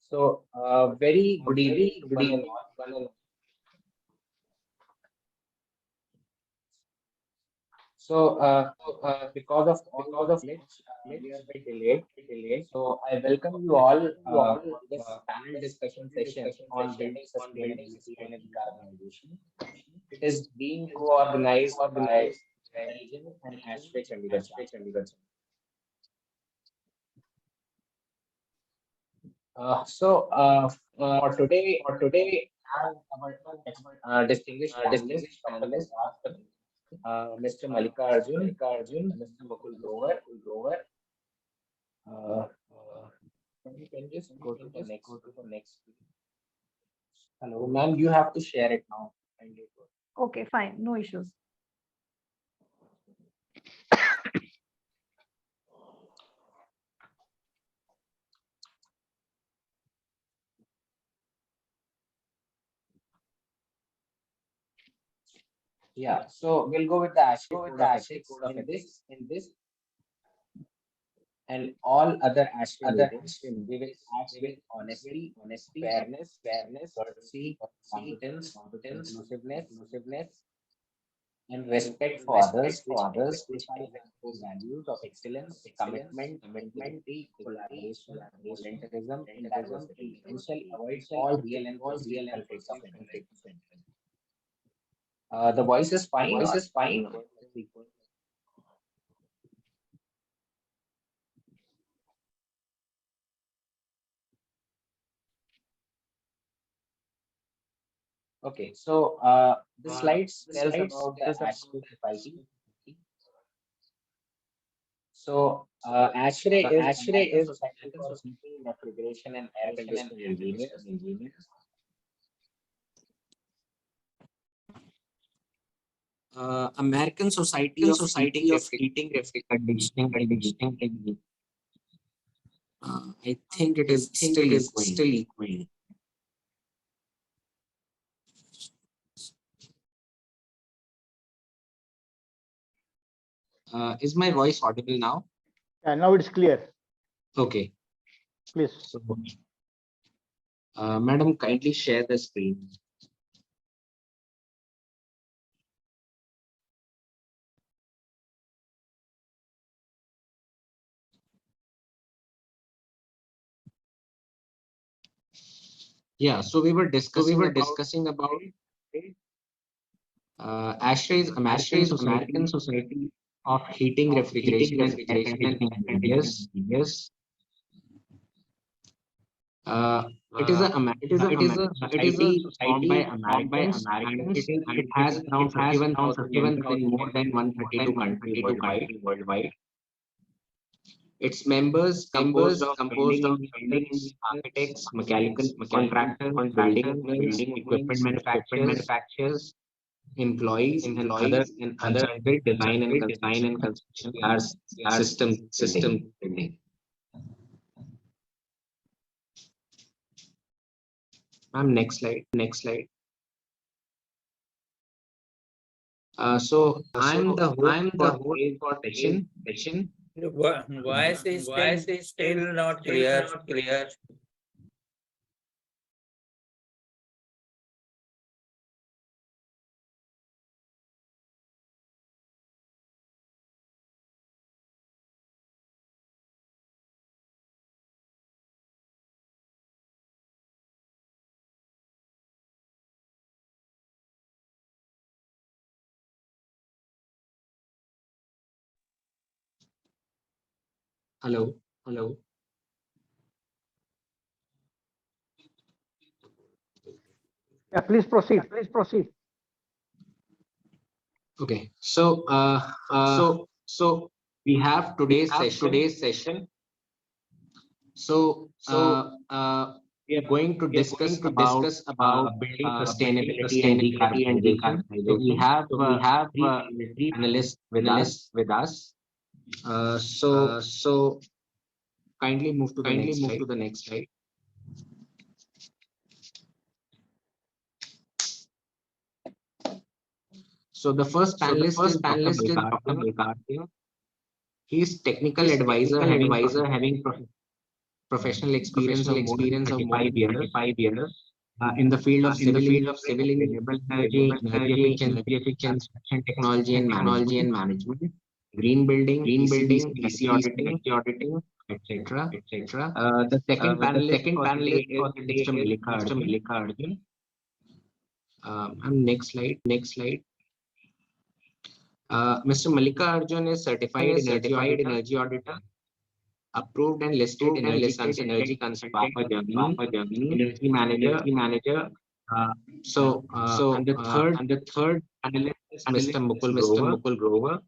So, very good evening to one and all. So, because of glitch, we are a bit delayed. So, I welcome you all for this panel discussion session on building sustainability and decarbonization. It is being co-organized by Belgium and Ashray Chandigarh chapter. For today, we have our distinguished panelists from the Gujarat, Mr. Mallikarjun, Mr. Mukul Grover. Uh, can you just go to the next? Hello, ma'am, you have to share it now. Okay, fine, no issues. Yeah, so we'll go with the ASHRAE code of ethics in this and all other ASHRAE labels. We will act with honesty, fairness, courtesy, competence, inclusiveness, and respect for others, which exemplifies our core values of excellence, commitment, integrity, collaboration, volunteerism, and diversity. We shall avoid all real and perceived conflicts of interest. The voice is fine or okay, so the slides tells about the ASHRAE society. So ASHRAE is American Society for Heating, Refrigeration, and Air Conditioning Engineers. American Society of Heating, Conditioning. I think it is still equaling. Is my voice audible now? Now it's clear. Okay. Please. So, madam, kindly share the screen. Yeah, so we were discussing about ASHRAE is American Society of Heating, Refrigeration, and Air Conditioning Engineers. It is a society formed by Americans, and it has around 51,000 members in more than 132 countries worldwide. Its members composed of building engineers, architects, mechanical contractors, building owners, equipment manufacturers, employees, and other concerned with design and construction as system building. Ma'am, next slide. So I'm the host for today's session. Voice is still not clear. Hello. Yeah, please proceed. Okay. So so we have today's session. So we are going to discuss about building sustainability and decarbonization. So we have three panelists with us. So kindly move to the next slide. So the first panelist is Dr. Mallikarjun. He is technical advisor having professional experience of more than 35 years in the field of civil engineering, renewable energy efficiency, construction technology and management, green building, EC auditing, etc. The second panelist for today is Mr. Malika Arjun. And next slide. Mr. Malika Arjun is certified energy auditor, approved and listed energy consultant in Papa Germany, energy manager. And the third panelist is Mr. Mukul Grover.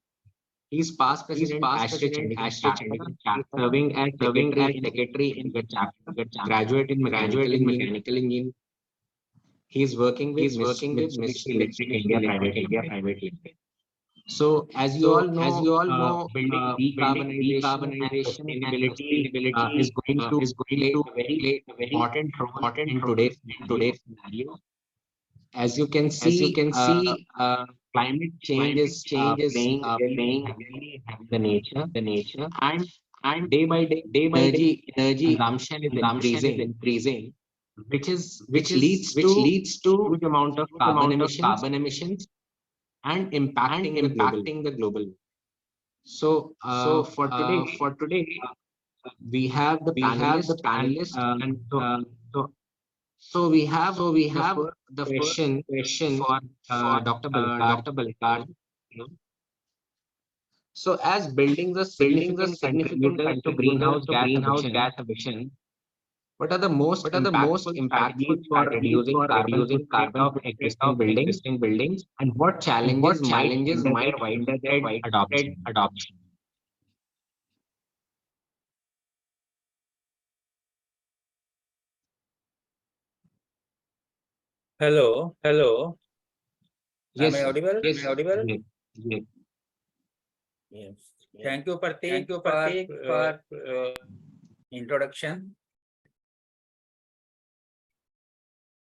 He's past president, Ashray Chandigarh chapter, serving as secretary in the chapter, graduate in mechanical engineering. He's working with Mitsubishi Electric India Private Limited. So, as you all know, building decarbonization and sustainability is going to play a very important role in today's scenario. As you can see, climate change is playing heavily in the nature, and day by day, energy consumption is increasing, which leads to huge amount of carbon emissions and impacting the global. So, for today, we have the panelists, and so so we have the first question for Dr. Balekar. So, as buildings a significant contributor to greenhouse emission, what are the most impactful strategies for reducing carbon footprint of existing buildings, and what challenges might hinder their widespread adoption? Hello. Am Yes, I sir. audible? Great. Great. Yes. Thank you, Prateek, for introduction.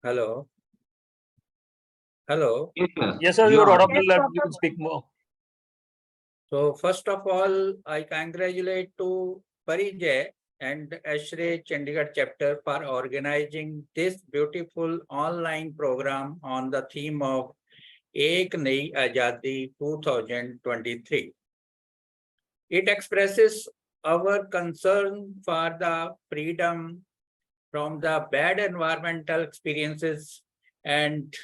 Hello. Yes, sir. Yes, sir, You you're are audible. Yes, You can speak more. So first of all, I congratulate to Parijay and Ashray Chandigarh chapter for organizing this beautiful online program on the theme of Ek Nayi Azadi 2023. It expresses our concern for the freedom from the bad environmental experiences and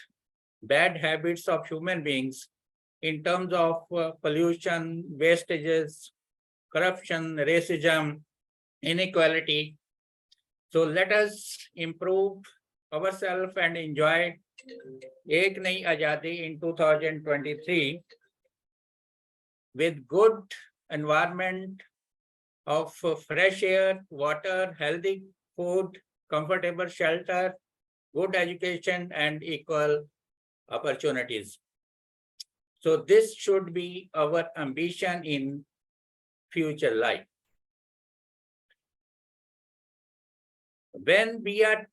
bad habits of human beings in terms of pollution, wastages, corruption, racism, inequality. So let us improve ourselves and enjoy Ek Nayi Azadi in 2023 with good environment of fresh air, water, healthy food, comfortable shelter, good education, and equal opportunities. So this should be our ambition in future life. When we are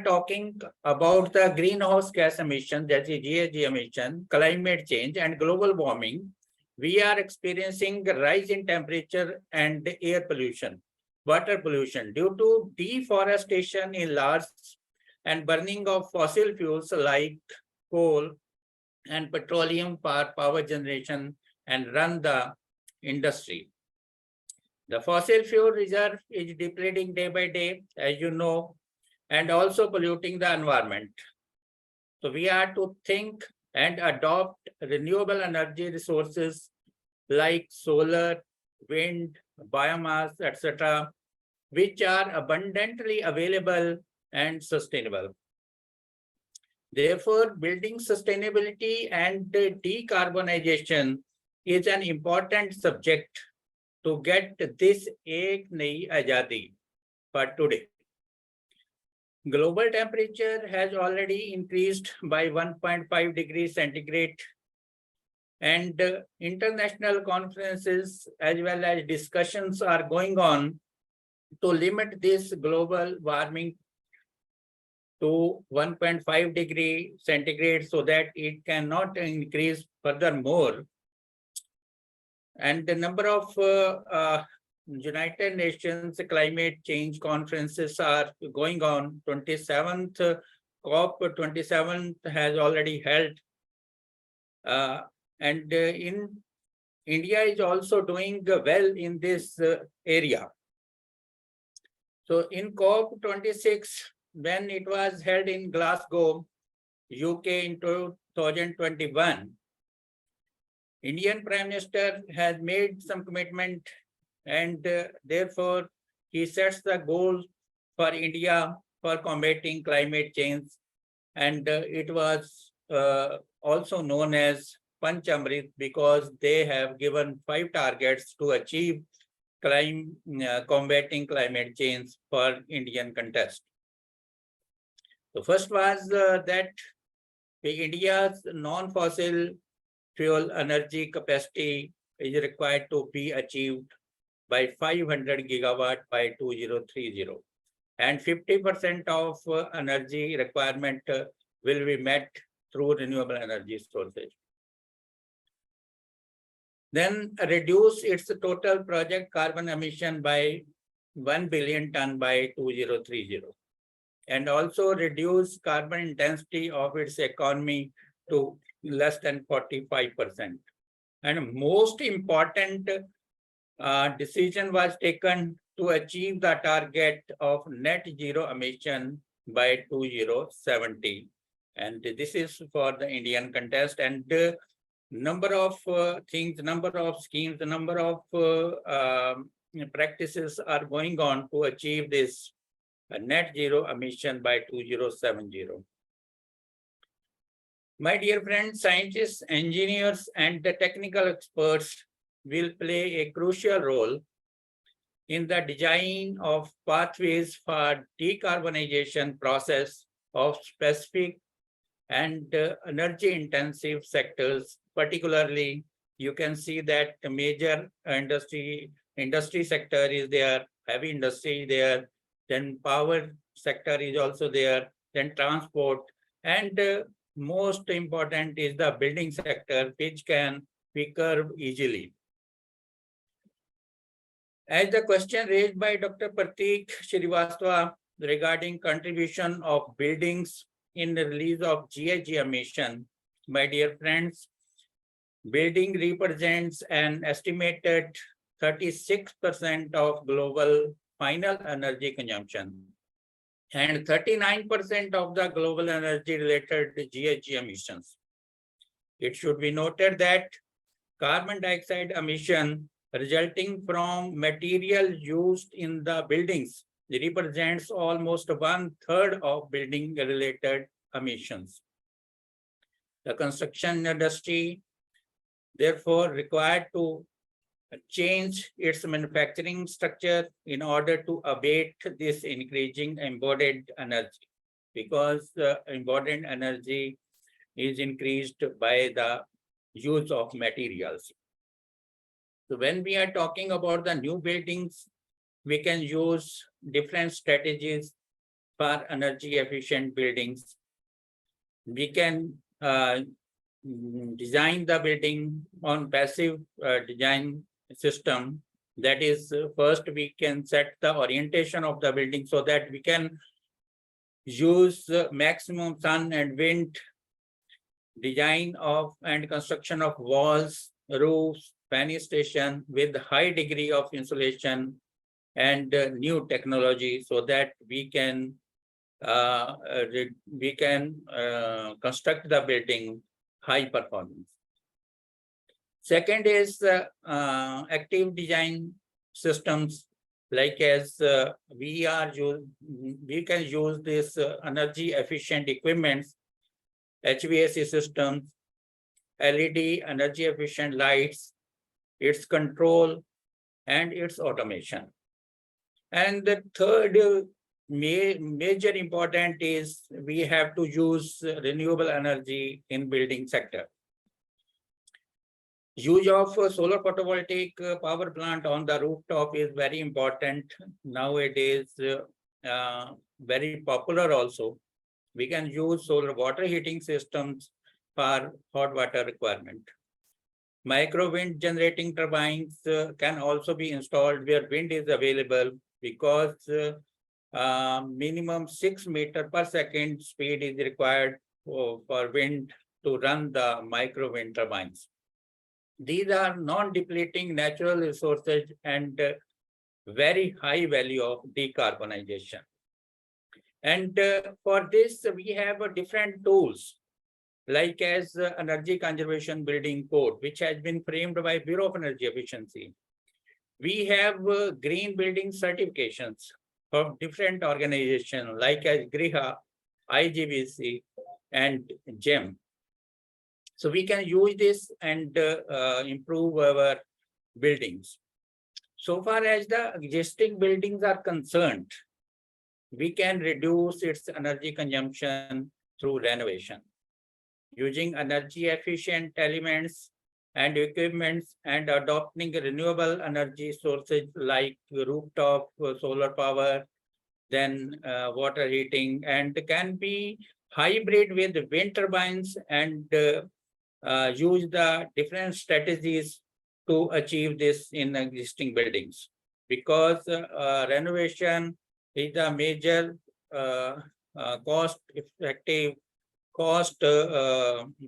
talking about the greenhouse gas emission, that is GHG emission, climate change and global warming, we are experiencing a rise in temperature and air pollution, water pollution due to deforestation in large and burning of fossil fuels like coal and petroleum for power generation and run the industry. The fossil fuel reserve is depleting day by day, as you know, and also polluting the environment. So we are to think and adopt renewable energy resources like solar, wind, biomass, etc., which are abundantly available and sustainable. Therefore, building sustainability and decarbonization is an important subject to get this Ek Nayi Azadi for today. Global temperature has already increased by 1.5 degrees centigrade, and international conferences as well as discussions are going on to limit this global warming to 1.5 degree centigrade so that it cannot increase furthermore. And the number of United Nations climate change conferences are going on. 27th COP 27 has already held. And in India is also doing well in this area. So in COP 26, when it was held in Glasgow, UK in 2021, Indian Prime Minister has made some commitment, and therefore he sets the goal for India for combating climate change, and it was also known as Panchamrit because they have given 5 targets to achieve combating climate change for Indian context. The first was that India's non-fossil fuel energy capacity is required to be achieved by 500 gigawatt by 2030. And 50% of energy requirement will be met through renewable energy sources. Then reduce its total project carbon emission by 1 billion ton by 2030. And also reduce carbon intensity of its economy to less than 45%. And most important decision was taken to achieve the target of net zero emission by 2070. And this is for the Indian context, and number of things, number of schemes, the number of practices are going on to achieve this net zero emission by 2070. My dear friends, scientists, engineers, and the technical experts will play a crucial role in the design of pathways for decarbonization process of specific and energy-intensive sectors. Particularly, you can see that the major industry sector is there, heavy industry there, then power sector is also there, then transport, and most important is the building sector, which can be curbed easily. As the question raised by Dr. Prateek Srivastava regarding contribution of buildings in the release of GHG emission, my dear friends, building represents an estimated 36% of global final energy consumption and 39% of the global energy related GHG emissions. It should be noted that carbon dioxide emission resulting from material used in the buildings represents almost 1/3 of building related emissions. The construction industry therefore required to change its manufacturing structure in order to abate this increasing embodied energy, because embodied energy is increased by the use of materials. So when we are talking about the new buildings, we can use different strategies for energy efficient buildings. We can design the building on passive design system. That is, first we can set the orientation of the building so that we can use maximum sun and wind, design of and construction of walls, roofs, fenestration with high degree of insulation and new technology, so that we can construct the building high performance. Second is active design systems, like as we can use this energy efficient equipments, HVAC systems, LED energy efficient lights, its control, and its automation. And the third major important is we have to use renewable energy in building sector. Use of solar photovoltaic power plant on the rooftop is very important nowadays, very popular also. We can use solar water heating systems for hot water requirement. Micro wind generating turbines can also be installed where wind is available, because minimum 6 meter per second speed is required for wind to run the micro wind turbines. These are non-depleting natural resources and very high value of decarbonization. And for this, we have different tools, like as Energy Conservation Building Code, which has been framed by Bureau of Energy Efficiency. We have green building certifications from different organizations like as GRIHA, IGBC, and GEM. So we can use this and improve our buildings. So far as the existing buildings are concerned, we can reduce its energy consumption through renovation, using energy efficient elements and equipments and adopting renewable energy sources like rooftop solar power, then water heating, and can be hybrid with wind turbines, and use the different strategies to achieve this in existing buildings. Because renovation is a major cost effective, cost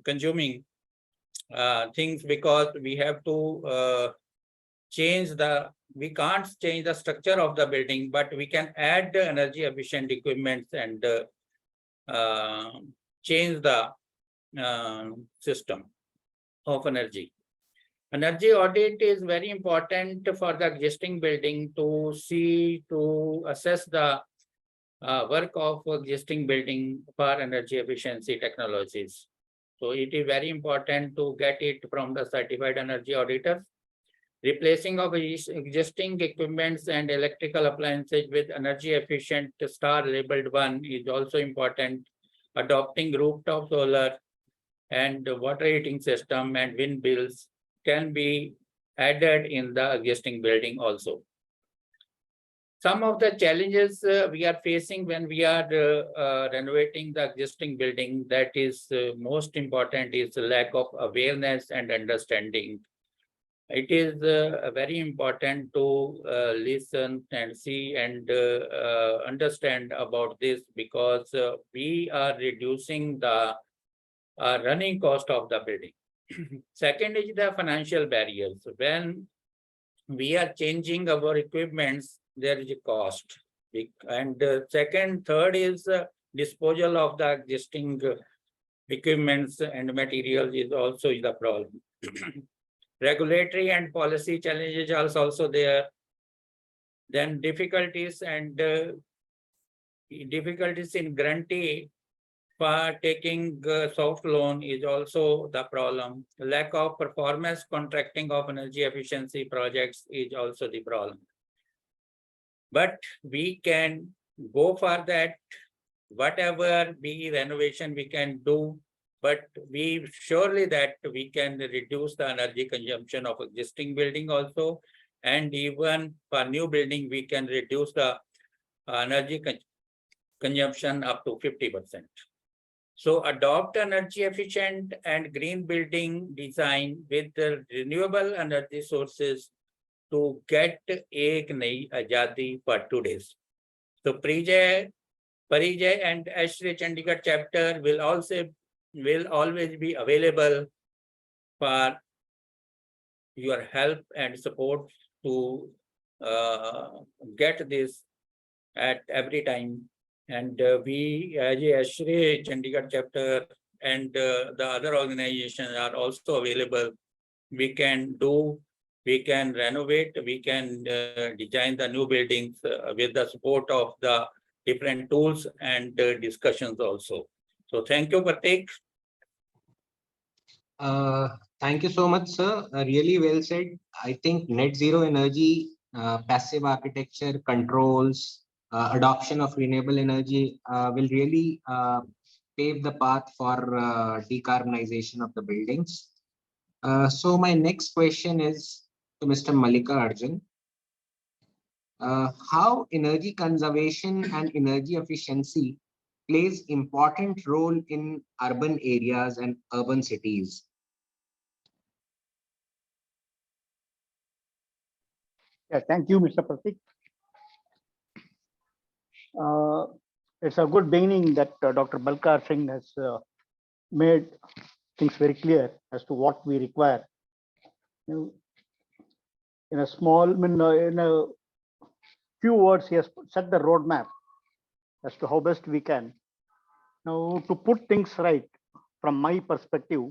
consuming things, because we have to we can't change the structure of the building, but we can add the energy efficient equipments and change the system of energy. Energy audit is very important for the existing building to assess the work of existing building for energy efficiency technologies. So it is very important to get it from the certified energy auditors. Replacing of existing equipments and electrical appliances with energy efficient star labeled one is also important. Adopting rooftop solar and water heating system and wind bills can be added in the existing building also. Some of the challenges we are facing when we are renovating the existing building, that is most important, is the lack of awareness and understanding. It is very important to listen and see and understand about this, because we are reducing the running cost of the building. Second is the financial barriers. When we are changing our equipments, there is a cost. And third is disposal of the existing equipments and materials is also the problem. Regulatory and policy challenges are also there. Then difficulties in grantee for taking soft loan is also the problem. Lack of performance contracting of energy efficiency projects is also the problem. But we can go for that, whatever be renovation we can do, but we surely that we can reduce the energy consumption of existing building also, and even for new building we can reduce the energy consumption up to 50%. So adopt energy efficient and green building design with the renewable energy sources to get ek nayi ajadi for today's. So Parijay and Ashray Chandigarh chapter will always be available for your help and support to get this at every time. And we, as a Ashray Chandigarh chapter and the other organizations are also available. We can renovate, we can design the new buildings with the support of the different tools and discussions also. So thank you, Pratik. Thank you so much, sir. Really well said. I think net zero energy, passive architecture, controls, adoption of renewable energy will really pave the path for decarbonization of the buildings. So my next question is to Mr. Malika Arjun. How energy conservation and energy efficiency plays important role in urban areas and urban cities? Yeah, thank you, Mr. Pratik. It's a good beginning that Dr. Balkar Singh has made things very clear as to what we require. In a small, in a few words, he has set the roadmap as to how best we can. Now, to put things right, from my perspective,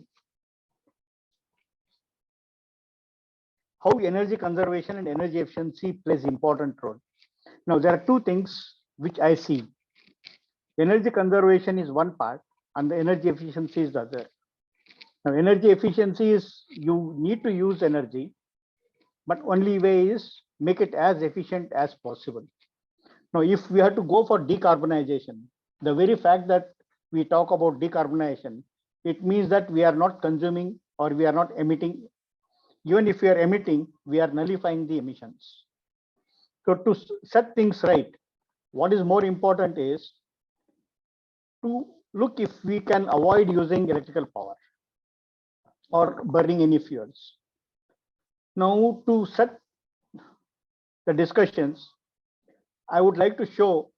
how energy conservation and energy efficiency plays important role. Now, there are two things which I see. Energy conservation is one part, and the energy efficiency is the other. Now, energy efficiency is you need to use energy, but only way is make it as efficient as possible. Now, if we have to go for decarbonization, the very fact that we talk about decarbonization, it means that we are not consuming or we are not emitting. Even if we are emitting, we are nullifying the emissions. So to set things right, what is more important is to look if we can avoid using electrical power or burning any fuels. Now, to set the discussions, I would like to show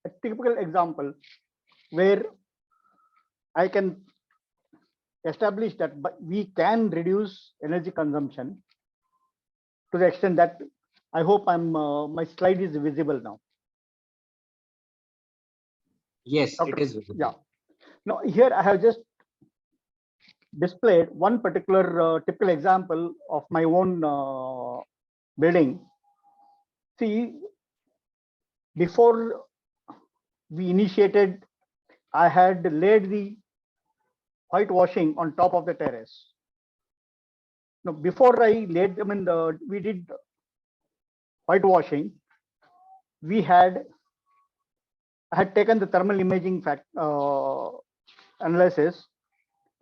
a typical example where I can establish that we can reduce energy consumption to the extent that I hope my slide is visible now. Yes, Okay. it is visible. Yeah. Now here I have just displayed one particular typical example of my own building. See, before we initiated, I had laid the whitewashing on top of the terrace. Now, before I laid, we did whitewashing. I had taken the thermal imaging analysis,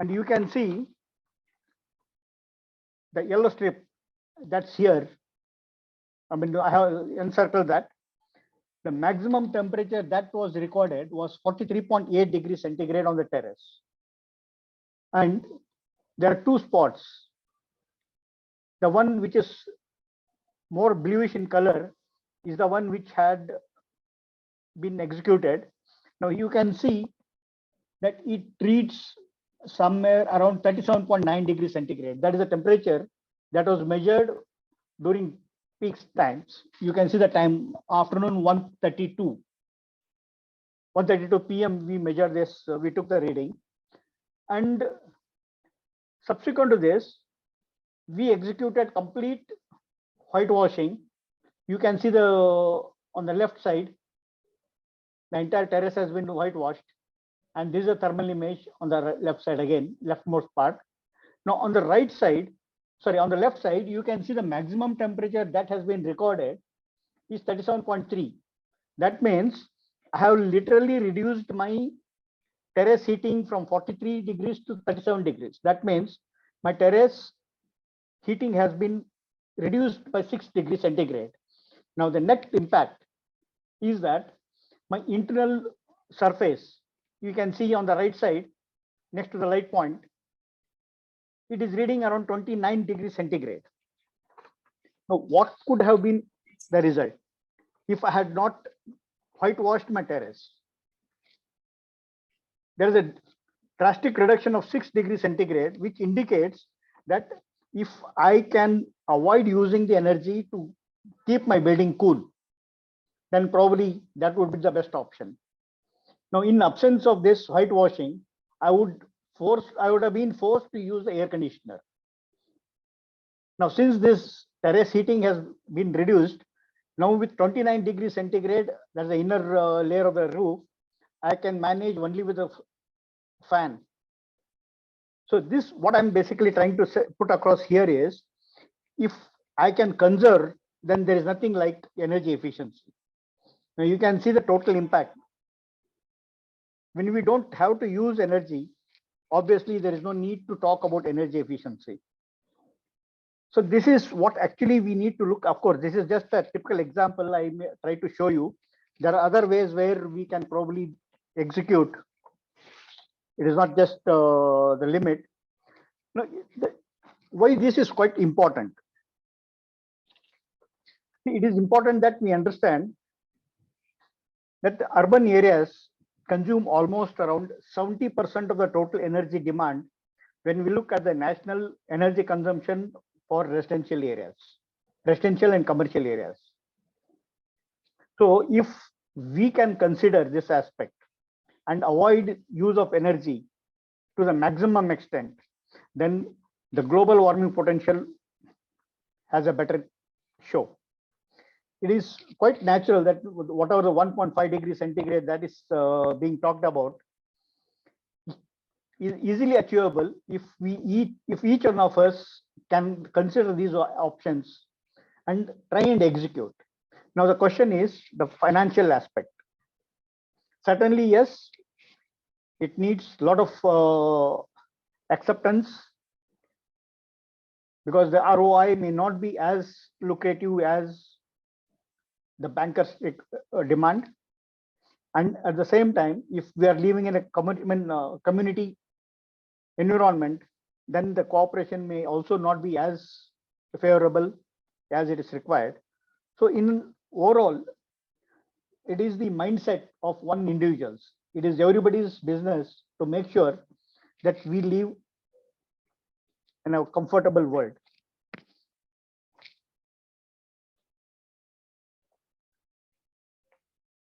and you can see the yellow strip that's here. I have encircled that. The maximum temperature that was recorded was 43.8 degrees centigrade on the terrace. And there are two spots. The one which is more bluish in color is the one which had been executed. Now you can see that it reads somewhere around 37.9 degrees centigrade. That is the temperature that was measured during peak times. You can see the time afternoon 1:32. 1:32 p.m. we measured this, we took the reading. And subsequent to this, we executed complete whitewashing. You can see on the left side, the entire terrace has been whitewashed. And this is a thermal image on the left side again, leftmost part. Now on the right side, on the left side, you can see the maximum temperature that has been recorded is 37.3. That means I have literally reduced my terrace heating from 43 degrees to 37 degrees. That means my terrace heating has been reduced by 6 degrees centigrade. Now the net impact is that my internal surface, you can see on the right side, next to the light point, it is reading around 29 degrees centigrade. Now, what could have been the result if I had not whitewashed my terrace? There is a drastic reduction of 6 degrees centigrade, which indicates that if I can avoid using the energy to keep my building cool, then probably that would be the best option. Now, in absence of this whitewashing, I would have been forced to use the air conditioner. Now, since this terrace heating has been reduced, now with 29 degrees centigrade, that's the inner layer of the roof, I can manage only with a fan. So this, what I'm basically trying to put across here is, if I can conserve, then there is nothing like energy efficiency. Now you can see the total impact. When we don't have to use energy, obviously there is no need to talk about energy efficiency. So this is what actually we need to look. Of course, this is just a typical example I may try to show you. There are other ways where we can probably execute. It is not just the limit. No, why this is quite important? It is important that we understand that the urban areas consume almost around 70% of the total energy demand when we look at the national energy consumption for residential areas, residential and commercial areas. So if we can consider this aspect and avoid use of energy to the maximum extent, then the global warming potential has a better show. It is quite natural that whatever the 1.5 degrees centigrade that is being talked about is easily achievable if each one of us can consider these options and try and execute. Now the question is the financial aspect. Certainly, yes, it needs a lot of acceptance, because the ROI may not be as lucrative as the bankers demand. And at the same time, if we are living in a community environment, then the cooperation may also not be as favorable as it is required. So in overall, it is the mindset of one individuals. It is everybody's business to make sure that we live in a comfortable world.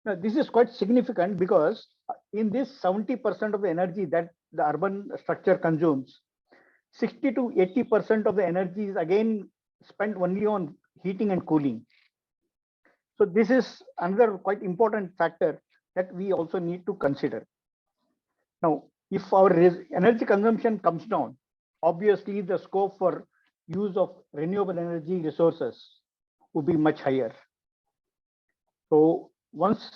Now, this is quite significant because in this 70% of the energy that the urban structure consumes, 60 to 80% of the energy is again spent only on heating and cooling. So this is another quite important factor that we also need to consider. Now, if our energy consumption comes down, obviously the scope for use of renewable energy resources would be much higher. So once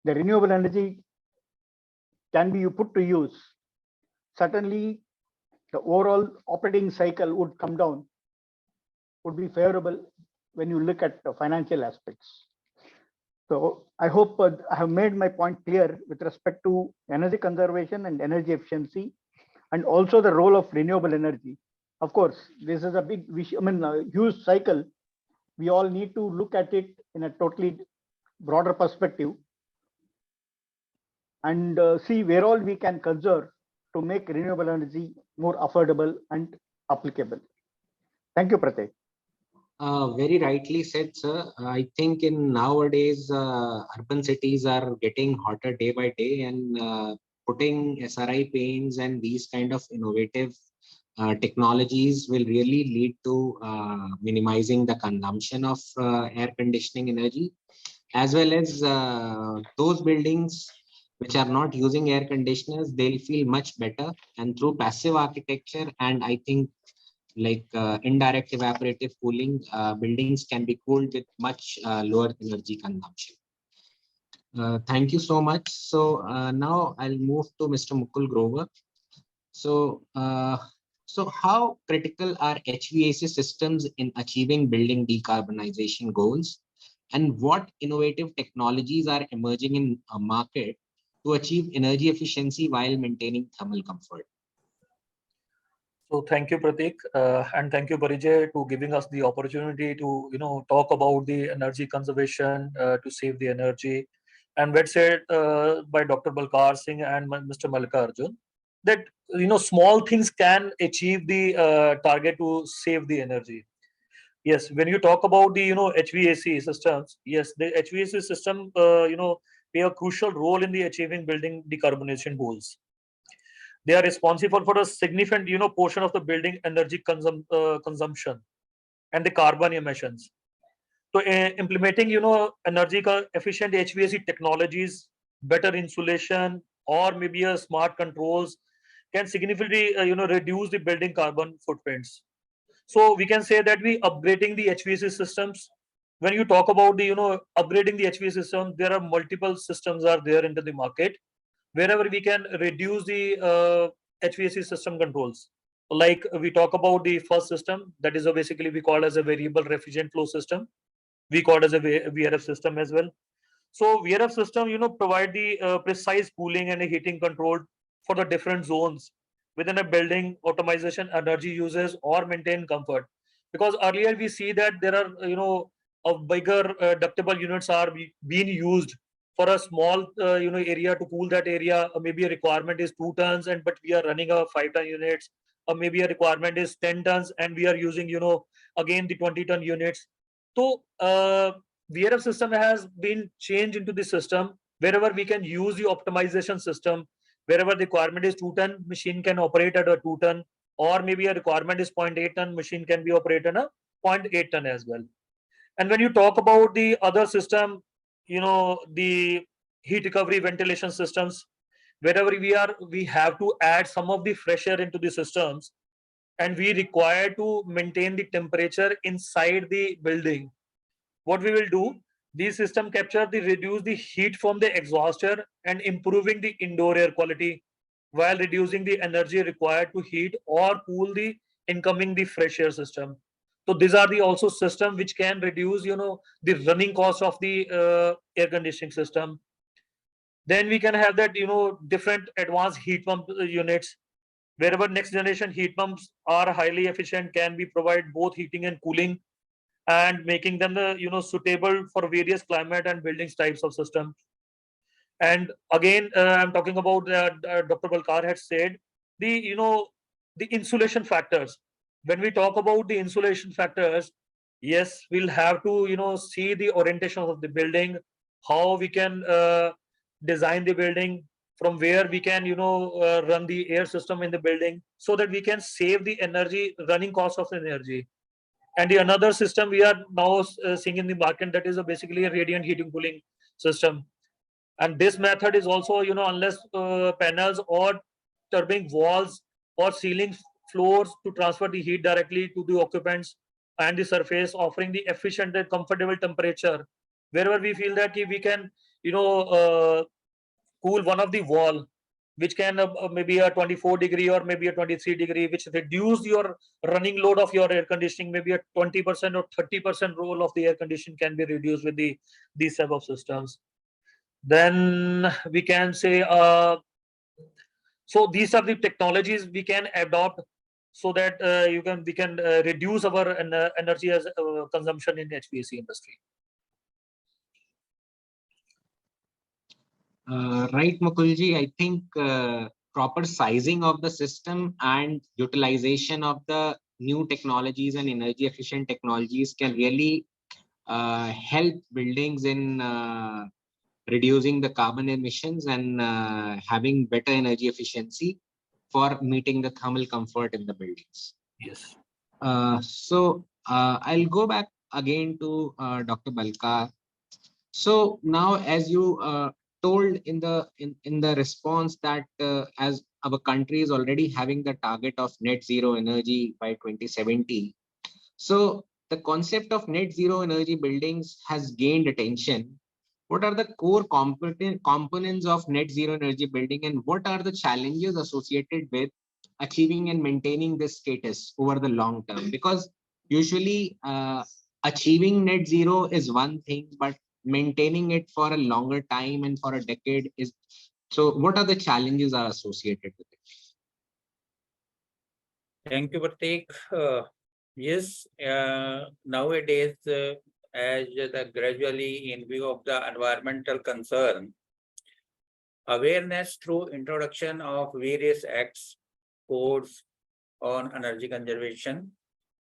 the renewable energy can be put to use, certainly the overall operating cycle would come down, would be favorable when you look at the financial aspects. So I hope I have made my point clear with respect to energy conservation and energy efficiency, and also the role of renewable energy. Of course, this is a big, huge cycle. We all need to look at it in a totally broader perspective and see where all we can conserve to make renewable energy more affordable and applicable. Thank you, Prateek. Very rightly said, sir. I think in nowadays, urban cities are getting hotter day by day, and putting SRI paints and these kind of innovative technologies will really lead to minimizing the consumption of air conditioning energy, as well as those buildings which are not using air conditioners, they'll feel much better. And through passive architecture, and I think like indirect evaporative cooling, buildings can be cooled with much lower energy consumption. Thank you so much. So now I'll move to Mr. Mukul Grover. So, so how critical are HVAC systems in achieving building decarbonization goals? And what innovative technologies are emerging in a market to achieve energy efficiency while maintaining thermal comfort? So thank you, Prateek, and thank you, Parijay, to giving us the opportunity to talk about the energy conservation to save the energy. And well said by Dr. Balkar Singh and Mr. Mallikarjun that small things can achieve the target to save the energy. Yes, when you talk about the HVAC systems, yes, the HVAC system play a crucial role in the achieving building decarbonization goals. They are responsible for a significant portion of the building energy consumption and the carbon emissions. So implementing energy efficient HVAC technologies, better insulation, or maybe a smart controls can significantly reduce the building carbon footprints. So we can say that we upgrading the HVAC systems. When you talk about the upgrading the HVAC system, there are multiple systems are there into the market wherever we can reduce the HVAC system controls. Like we talk about the first system, that is basically we call as a variable refrigerant flow system. We call it as a VRF system as well. So VRF system, provide the precise cooling and heating control for the different zones within a building, optimization energy uses, or maintain comfort. Because earlier we see that there are, a bigger ductable units are being used for a small, area to cool that area. Or maybe a requirement is 2 tons, and but we are running a 5-ton units. Or maybe a requirement is 10 tons, and we are using, again the 20-ton units. So VRF system has been changed into the system wherever we can use the optimization system. Wherever the requirement is 2-ton, machine can operate at a 2-ton, or maybe a requirement is 0.8-ton, machine can be operated on a 0.8-ton as well. And when you talk about the other system, the heat recovery ventilation systems, wherever we have to add some of the fresh air into the systems, and we require to maintain the temperature inside the building. What we will do, these system capture the reduce the heat from the exhaust air and improving the indoor air quality while reducing the energy required to heat or cool the incoming the fresh air system. So these are the also system which can reduce the running cost of the air conditioning system. Then we can have that different advanced heat pump units, wherever next generation heat pumps are highly efficient, can be provide both heating and cooling, and making them the suitable for various climate and buildings types of system. And again, I'm talking about Dr. Balkar had said the the insulation factors. When we talk about the insulation factors, yes, we'll have to see the orientation of the building, how we can design the building, from where we can run the air system in the building, so that we can save the energy running cost of energy. And the another system we are now seeing in the market, that is basically a radiant heating cooling system. And this method is also unless panels or turbine walls or ceiling floors to transfer the heat directly to the occupants and the surface, offering the efficient and comfortable temperature wherever we feel that we can cool one of the wall, which can maybe a 24-degree or maybe a 23-degree, which reduce your running load of your air conditioning. Maybe a 20% or 30% role of the air conditioning can be reduced with these type of systems. Then we can say, so these are the technologies we can adopt, so that we can reduce our energy as consumption in HVAC industry. Right, Mukulji. I think proper sizing of the system and utilization of the new technologies and energy efficient technologies can really help buildings in reducing the carbon emissions and having better energy efficiency for meeting the thermal comfort in the buildings. Yes. I'll go back again to Dr. Balkar. So now, as you told in the response that as our country is already having the target of net zero energy by 2070, so the concept of net zero energy buildings has gained attention. What are the core components of net zero energy building, and what are the challenges associated with achieving and maintaining this status over the long term? Because usually achieving net zero is one thing, but maintaining it for a longer time and for a decade is. So what are the challenges are associated with it? Thank you, Pratik. Yes, nowadays, as gradually in view of the environmental concern, awareness through introduction of various acts, codes on energy conservation,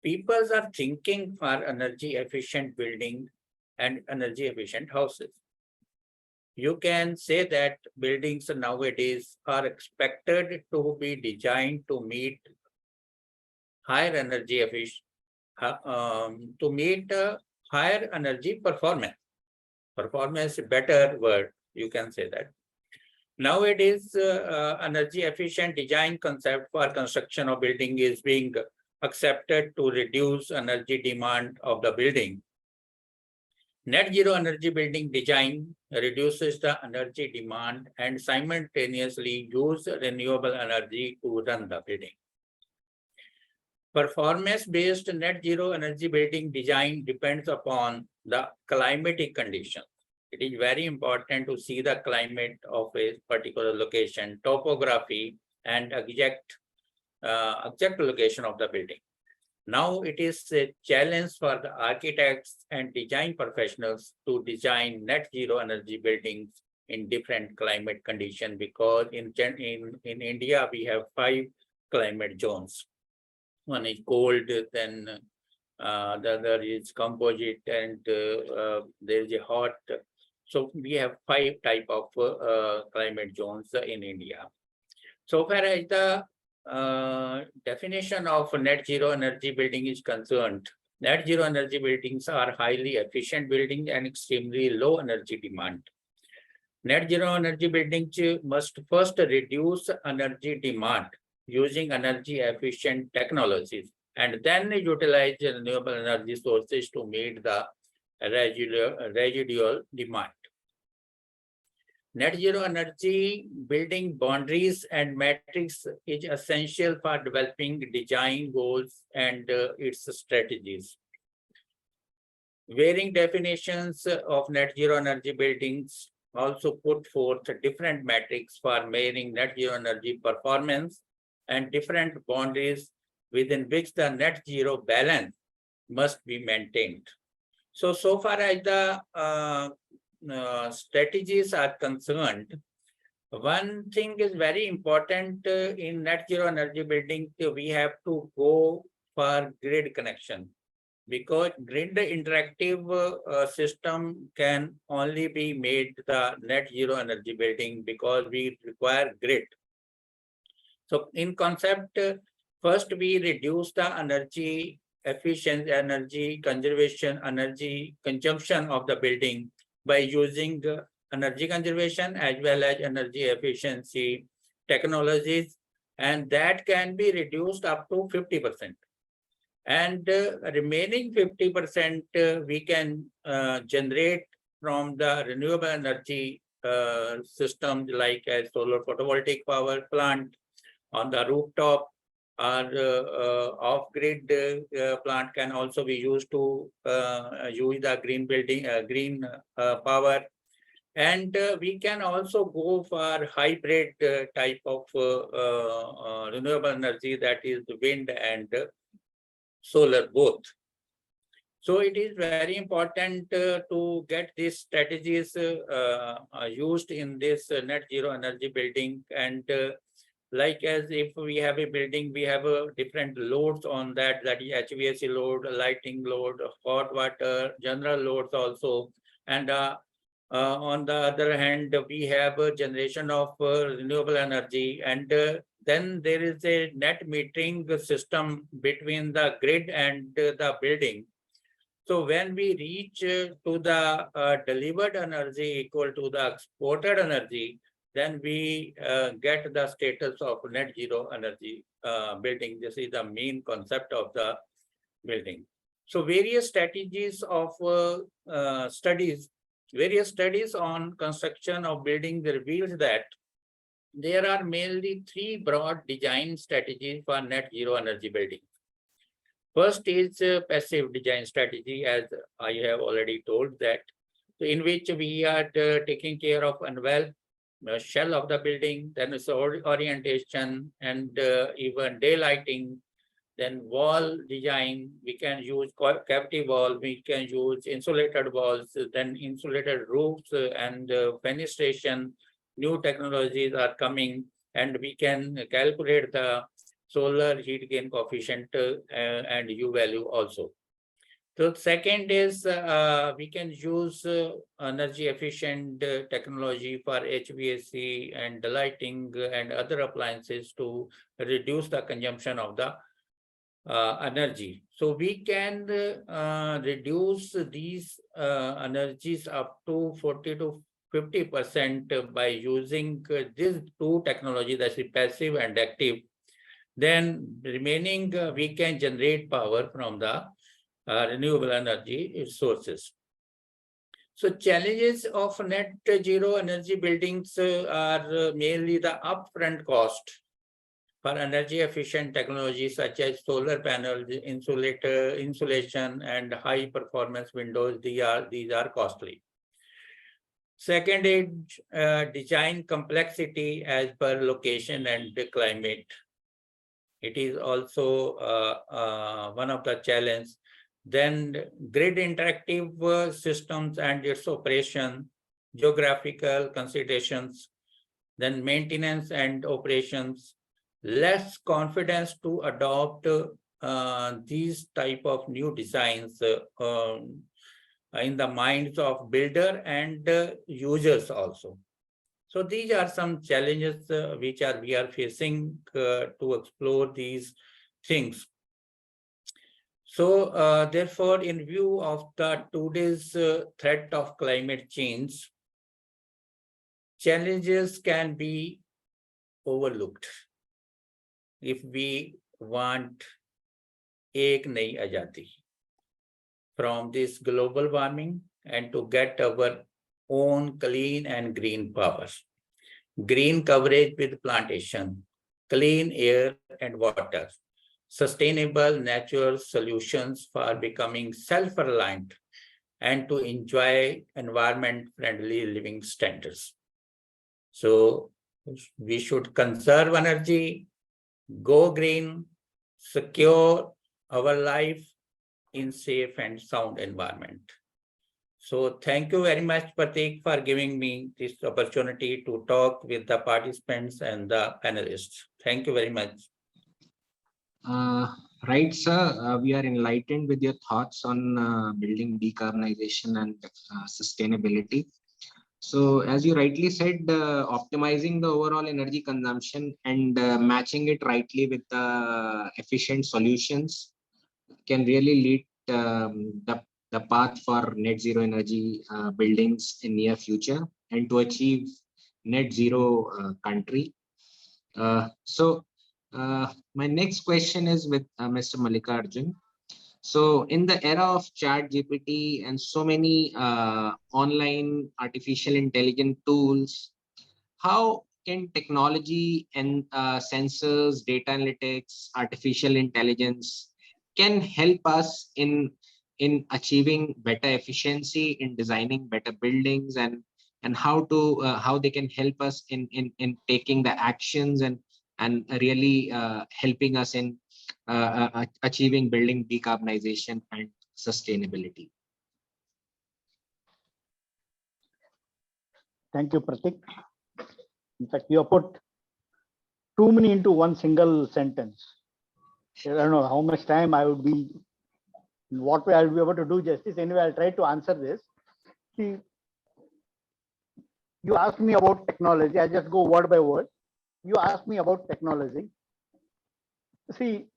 people are thinking for energy efficient building and energy efficient houses. You can say that buildings nowadays are expected to be designed to meet higher energy efficient, to meet higher energy performance. Performance, better word, you can say that. Nowadays, energy efficient design concept for construction of building is being accepted to reduce energy demand of the building. Net zero energy building design reduces the energy demand and simultaneously use renewable energy to run the building. Performance-based net zero energy building design depends upon the climatic conditions. It is very important to see the climate of a particular location, topography, and exact exact location of the building. Now it is a challenge for the architects and design professionals to design net zero energy buildings in different climate conditions, because in India we have 5 climate zones. One is cold, then the other is composite, and there is a hot. So we have 5 type of climate zones in India. So far as the definition of net zero energy building is concerned, net zero energy buildings are highly efficient buildings and extremely low energy demand. Net zero energy buildings must first reduce energy demand using energy efficient technologies, and then utilize renewable energy sources to meet the residual demand. Net zero energy building boundaries and metrics is essential for developing design goals and its strategies. Varying definitions of net zero energy buildings also put forth different metrics for measuring net zero energy performance and different boundaries within which the net zero balance must be maintained. So far as the strategies are concerned, one thing is very important in net zero energy building. We have to go for grid connection, because grid interactive system can only be made the net zero energy building, because we require grid. So in concept, first we reduce the energy efficiency, energy conservation, energy consumption of the building by using energy conservation as well as energy efficiency technologies, and that can be reduced up to 50%. And remaining 50% we can generate from the renewable energy systems, like a solar photovoltaic power plant on the rooftop, or off-grid plant can also be used to use the green building, green power. And we can also go for hybrid type of renewable energy, that is wind and solar both. So it is very important to get these strategies used in this net zero energy building. And like as if we have a building, we have different loads on that is HVAC load, lighting load, hot water, general loads also. And on the other hand, we have a generation of renewable energy, and then there is a net metering system between the grid and the building. So when we reach to the delivered energy equal to the exported energy, then we get the status of net zero energy building. This is the main concept of the building. So various strategies of various studies on construction of buildings reveals that there are mainly 3 broad design strategies for net zero energy building. First is passive design strategy, as I have already told that, in which we are taking care of unwell shell of the building, then it's orientation and even daylighting, then wall design. We can use cavity wall, we can use insulated walls, then insulated roofs and fenestration. New technologies are coming, and we can calculate the solar heat gain coefficient and U value also. So second is we can use energy efficient technology for HVAC and the lighting and other appliances to reduce the consumption of the energy. So we can reduce these energies up to 40 to 50% by using these 2 technologies, that is passive and active. Then remaining we can generate power from the renewable energy sources. So challenges of net zero energy buildings are mainly the upfront cost for energy efficient technologies such as solar panels, insulation, and high performance windows. These are costly. Second is design complexity as per location and the climate. It is also one of the challenges. Then grid interactive systems and its operation, geographical considerations, then maintenance and operations, less confidence to adopt these type of new designs in the minds of builder and users also. So these are some challenges which we are facing to explore these things. So therefore, in view of the today's threat of climate change, challenges can be overlooked if we want एक नई आजादी from this global warming and to get our own clean and green power. Green coverage with plantation, clean air and water, sustainable natural solutions for becoming self-reliant and to enjoy environment-friendly living standards. So we should conserve energy, go green, secure our life in safe and sound environment. So thank you very much, Pratik, for giving me this opportunity to talk with the participants and the panelists. Thank you very much. Right, sir. We are enlightened with your thoughts on building decarbonization and sustainability. So, as you rightly said, optimizing the overall energy consumption and matching it rightly with the efficient solutions can really lead the path for net zero energy buildings in near future and to achieve net zero country. My next question is with Mr. Mallikarjun. So in the era of chat GPT and so many online artificial intelligence tools, how can technology and sensors, data analytics, artificial intelligence can help us in achieving better efficiency, in designing better buildings, and how they can help us in taking the actions and really helping us in achieving building decarbonization and sustainability. Thank you, Pratik. In fact, you have put too many into one single sentence. I don't know how much time I would be, in what way I'll be able to do justice. Anyway, I'll try to answer this. See, you asked me about technology. I'll just go word by word. You asked me about technology. See,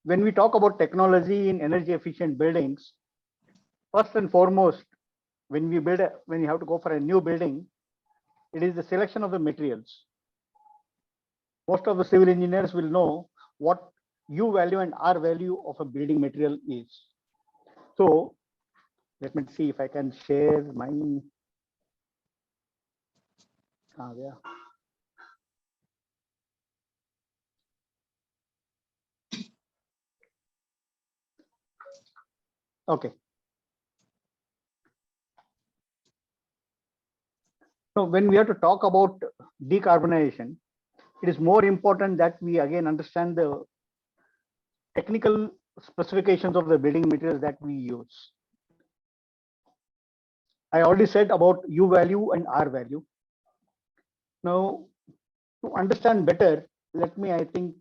when we talk about technology in energy efficient buildings, first and foremost, when you have to go for a new building, it is the selection of the materials. Most of the civil engineers will know what U value and R value of a building material is. So let me see if I can share my. Yeah. Okay. So when we have to talk about decarbonization, it is more important that we again understand the technical specifications of the building materials that we use. I already said about U value and R value. Now, to understand better, let me, I think,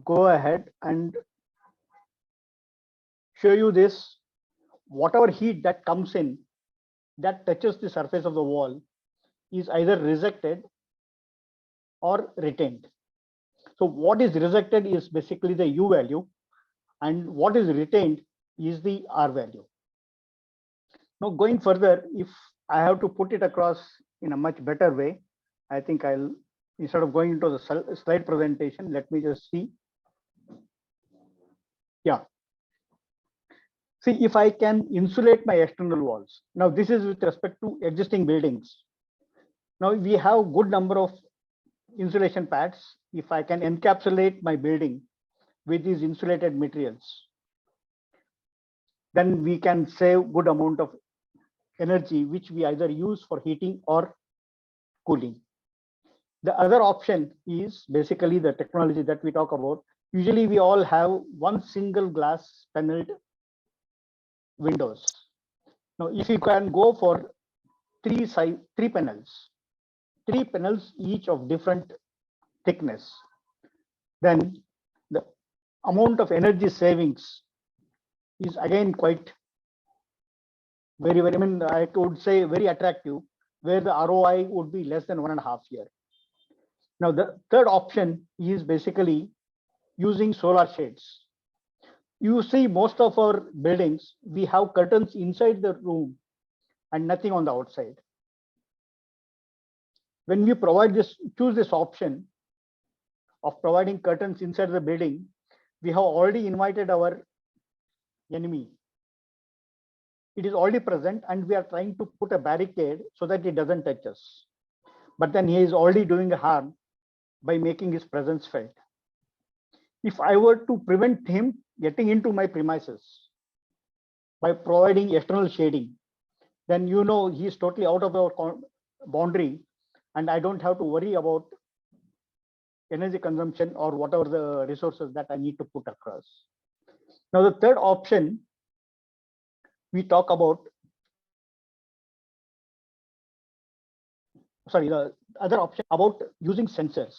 go ahead and show you this. Whatever heat that comes in, that touches the surface of the wall, is either rejected or retained. So what is rejected is basically the U value, and what is retained is the R value. Now, going further, if I have to put it across in a much better way, I think I'll, instead of going into the slide presentation, let me just see. Yeah. See, if I can insulate my external walls. Now, this is with respect to existing buildings. Now, we have good number of insulation pads. If I can encapsulate my building with these insulated materials, then we can save good amount of energy, which we either use for heating or cooling. The other option is basically the technology that we talk about, Usually we all have one single glass paneled windows. Now, if you can go for three panels each of different thickness, then the amount of energy savings is again quite very, I mean, I would say very attractive, where the ROI would be less than 1.5 years. Now, the third option is basically using solar shades. You see, most of our buildings, we have curtains inside the room and nothing on the outside. When we choose this option of providing curtains inside the building, we have already invited our enemy. It is already present and we are trying to put a barricade so that it doesn't touch us. But then he is already doing harm by making his presence felt. If I were to prevent him getting into my premises by providing external shading, then he is totally out of our boundary and I don't have to worry about energy consumption or whatever the resources that I need to put across. Now, the third option we talk about, the other option about using sensors.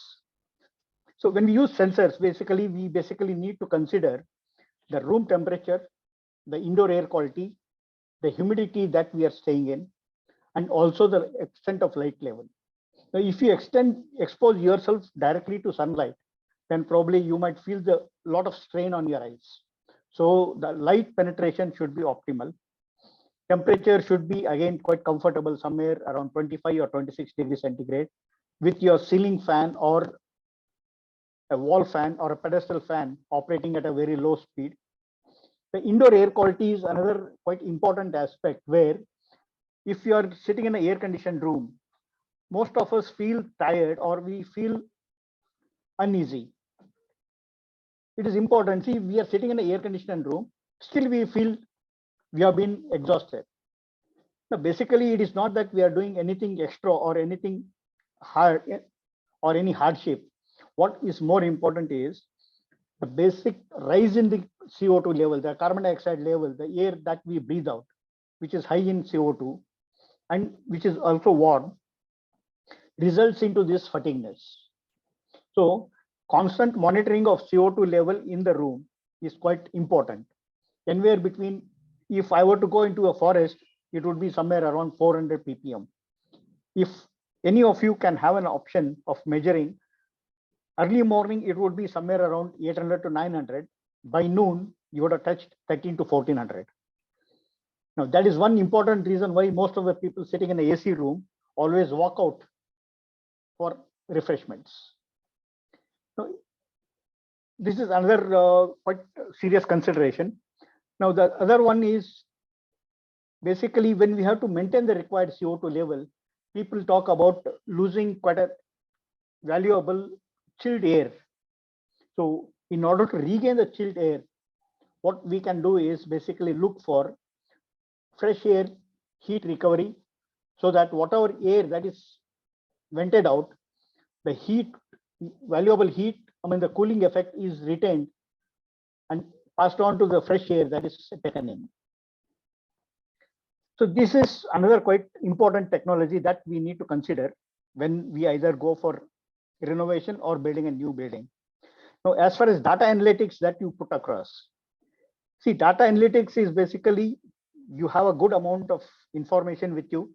So when we use sensors, we need to consider the room temperature, the indoor air quality, the humidity that we are staying in, and also the extent of light level. Now, if you expose yourself directly to sunlight, then probably you might feel the lot of strain on your eyes. So the light penetration should be optimal. Temperature should be again quite comfortable, somewhere around 25 or 26 degrees centigrade, with your ceiling fan or a wall fan or a pedestal fan operating at a very low speed. The indoor air quality is another quite important aspect, where if you are sitting in an air conditioned room, most of us feel tired or we feel uneasy. It is important. See, we are sitting in an air conditioned room, still we feel we have been exhausted. Now, basically, it is not that we are doing anything extra or anything hard or any hardship. What is more important is the basic rise in the CO2 level, the carbon dioxide level, the air that we breathe out, which is high in CO2 and which is also warm, results into this fatigueness. So constant monitoring of CO2 level in the room is quite important. Anywhere between, if I were to go into a forest, it would be somewhere around 400 ppm. If any of you can have an option of measuring, early morning, it would be somewhere around 800 to 900. By noon, you would have touched 13 to 1400. Now, that is one important reason why most of the people sitting in the AC room always walk out for refreshments. Now, this is another quite serious consideration. Now, the other one is basically when we have to maintain the required CO2 level, people talk about losing quite a valuable chilled air. So in order to regain the chilled air, what we can do is basically look for fresh air heat recovery, so that whatever air that is vented out, the valuable heat, the cooling effect is retained and passed on to the fresh air that is taken in. So this is another quite important technology that we need to consider when we either go for renovation or building a new building. Now, as far as data analytics that you put across, see, data analytics is basically you have a good amount of information with you.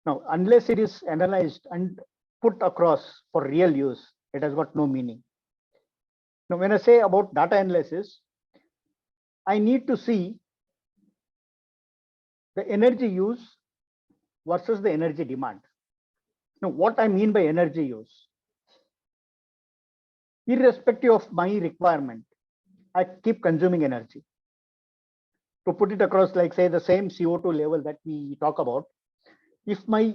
Now, unless it is analyzed and put across for real use, it has got no meaning. Now, when I say about data analysis, I need to see the energy use versus the energy demand. Now, what I mean by energy use, irrespective of my requirement, I keep consuming energy. To put it across, like say the same CO2 level that we talk about, if my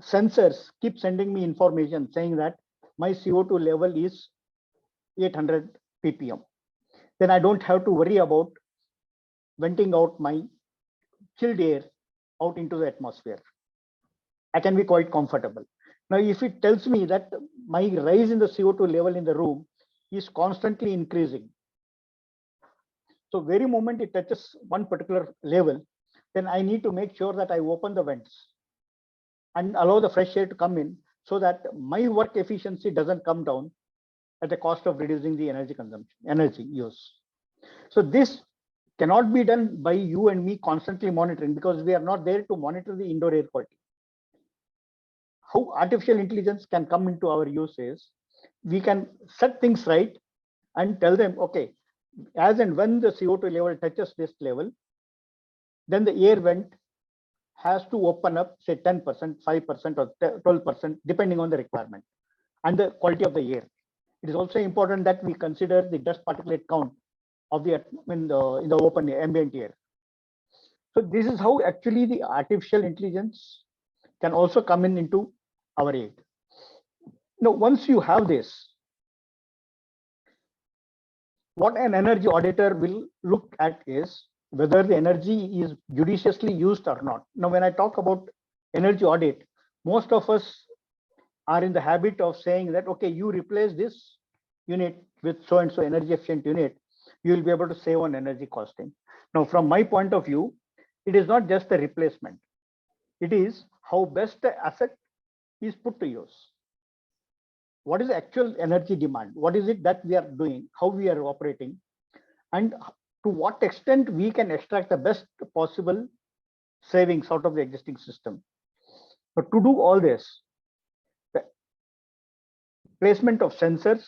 sensors keep sending me information saying that my CO2 level is 800 ppm, then I don't have to worry about venting out my chilled air out into the atmosphere. I can be quite comfortable. Now, if it tells me that my rise in the CO2 level in the room is constantly increasing. So very moment it touches one particular level, then I need to make sure that I open the vents and allow the fresh air to come in so that my work efficiency doesn't come down at the cost of reducing the energy consumption, energy use. So this cannot be done by you and me constantly monitoring, because we are not there to monitor the indoor air quality. How artificial intelligence can come into our use is we can set things right and tell them, okay, as and when the CO2 level touches this level, then the air vent has to open up, say 10%, 5%, or 12%, depending on the requirement and the quality of the air. It is also important that we consider the dust particulate count of the in the open ambient air. So this is how actually the artificial intelligence can also come in into our aid. Now, once you have this, what an energy auditor will look at is whether the energy is judiciously used or not. Now, when I talk about energy audit, most of us are in the habit of saying that, okay, you replace this unit with so and so energy efficient unit, you will be able to save on energy costing. Now, from my point of view, it is not just the replacement. It is how best the asset is put to use. What is the actual energy demand? What is it that we are doing? How we are operating? And to what extent we can extract the best possible savings out of the existing system. But to do all this, the placement of sensors,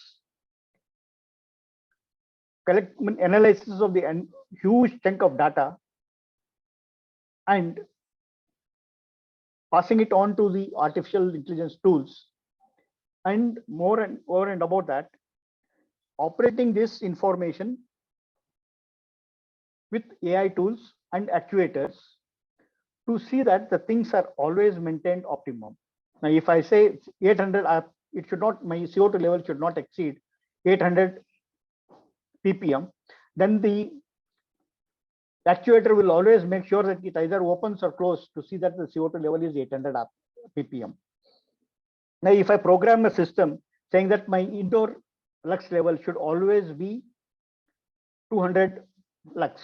analysis of the huge chunk of data, and passing it on to the artificial intelligence tools, and more and about that, operating this information with AI tools and actuators to see that the things are always maintained optimum. Now, if I say 800, it should not, my CO2 level should not exceed 800 ppm, then the actuator will always make sure that it either opens or closes to see that the CO2 level is 800 ppm. Now, if I program a system saying that my indoor lux level should always be 200 lux.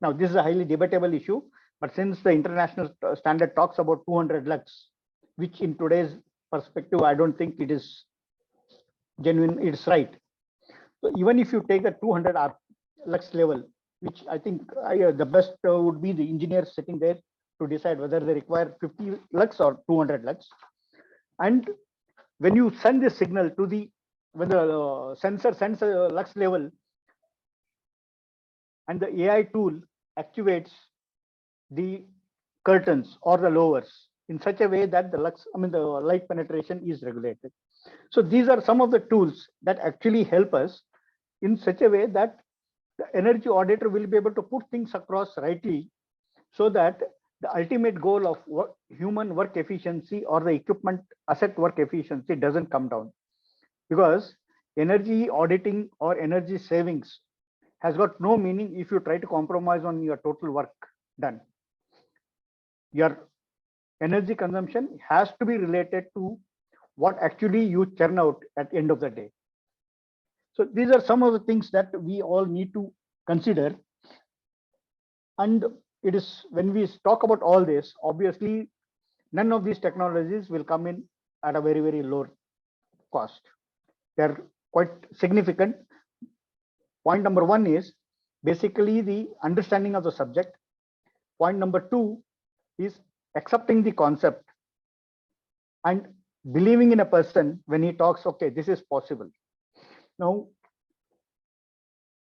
Now, this is a highly debatable issue, but since the international standard talks about 200 lux, which in today's perspective, I don't think it is genuine, it's right. So even if you take the 200 lux level, which I think the best would be the engineers sitting there to decide whether they require 50 lux or 200 lux. And when you send this signal to the, when the sensor sends a lux level, and the AI tool activates the curtains or the lowers in such a way that the lux, the light penetration is regulated. So these are some of the tools that actually help us in such a way that the energy auditor will be able to put things across rightly, so that the ultimate goal of human work efficiency or the equipment asset work efficiency doesn't come down. Because energy auditing or energy savings has got no meaning if you try to compromise on your total work done. Your energy consumption has to be related to what actually you churn out at the end of the day. So these are some of the things that we all need to consider. And it is when we talk about all this, obviously, none of these technologies will come in at a very, very low cost. They're quite significant. Point number one is basically the understanding of the subject. Point number two is accepting the concept and believing in a person when he talks, okay, this is possible. Now,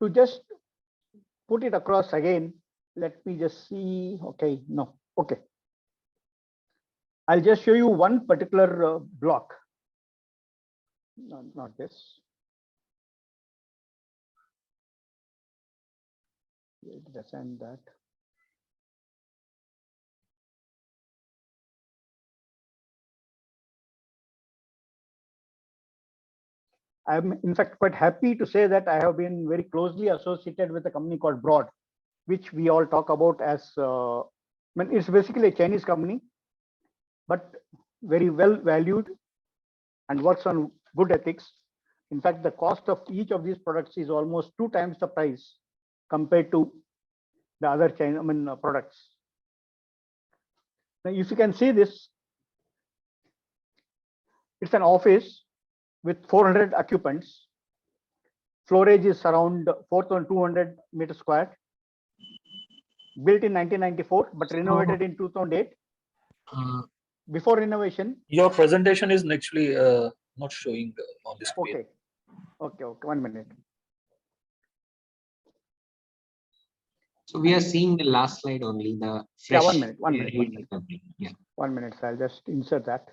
to just put it across again, let me just see. Okay, no, okay. I'll just show you one particular block. No, not this. This and that. I'm in fact quite happy to say that I have been very closely associated with a company called Broad, which we all talk about as, it's basically a Chinese company, but very well valued and works on good ethics. In fact, the cost of each of these products is almost 2 times the price compared to the other products. Now, if you can see this, it's an office with 400 occupants. Floor age is around 4,200 meters square. Built in 1994, but renovated in 2008. Before renovation. Your presentation is actually not showing on this page. Okay, 1 minute. So we are seeing the last slide only, the fresh. Yeah, 1 minute. Yeah. 1 minute, so I'll just insert that.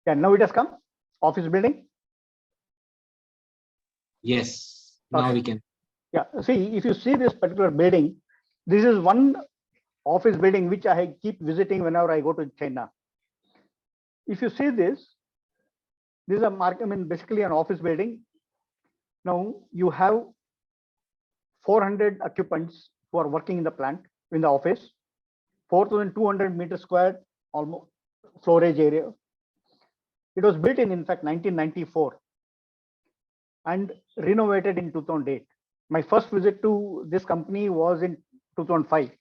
Yeah, now it has come. Office building. Yes, now we can. Yeah, see, if you see this particular building, this is one office building which I keep visiting whenever I go to China. If you see this is a basically an office building. Now you have 400 occupants who are working in the plant, in the office, 4,200 meters square, almost floor age area. It was built in fact, 1994 and renovated in 2008. My first visit to this company was in 2005.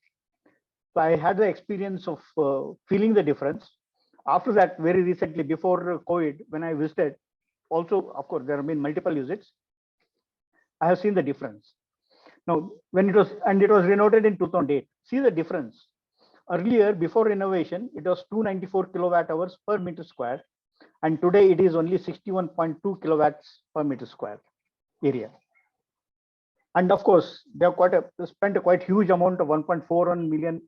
So I had the experience of feeling the difference. After that, very recently, before COVID, when I visited, also, of course, there have been multiple visits. I have seen the difference. Now, when it was renovated in 2008, see the difference. Earlier, before renovation, it was 294 kilowatt hours per meter square. And today it is only 61.2 kilowatts per meter square area. And of course, they have spent a quite huge amount of 1.41 million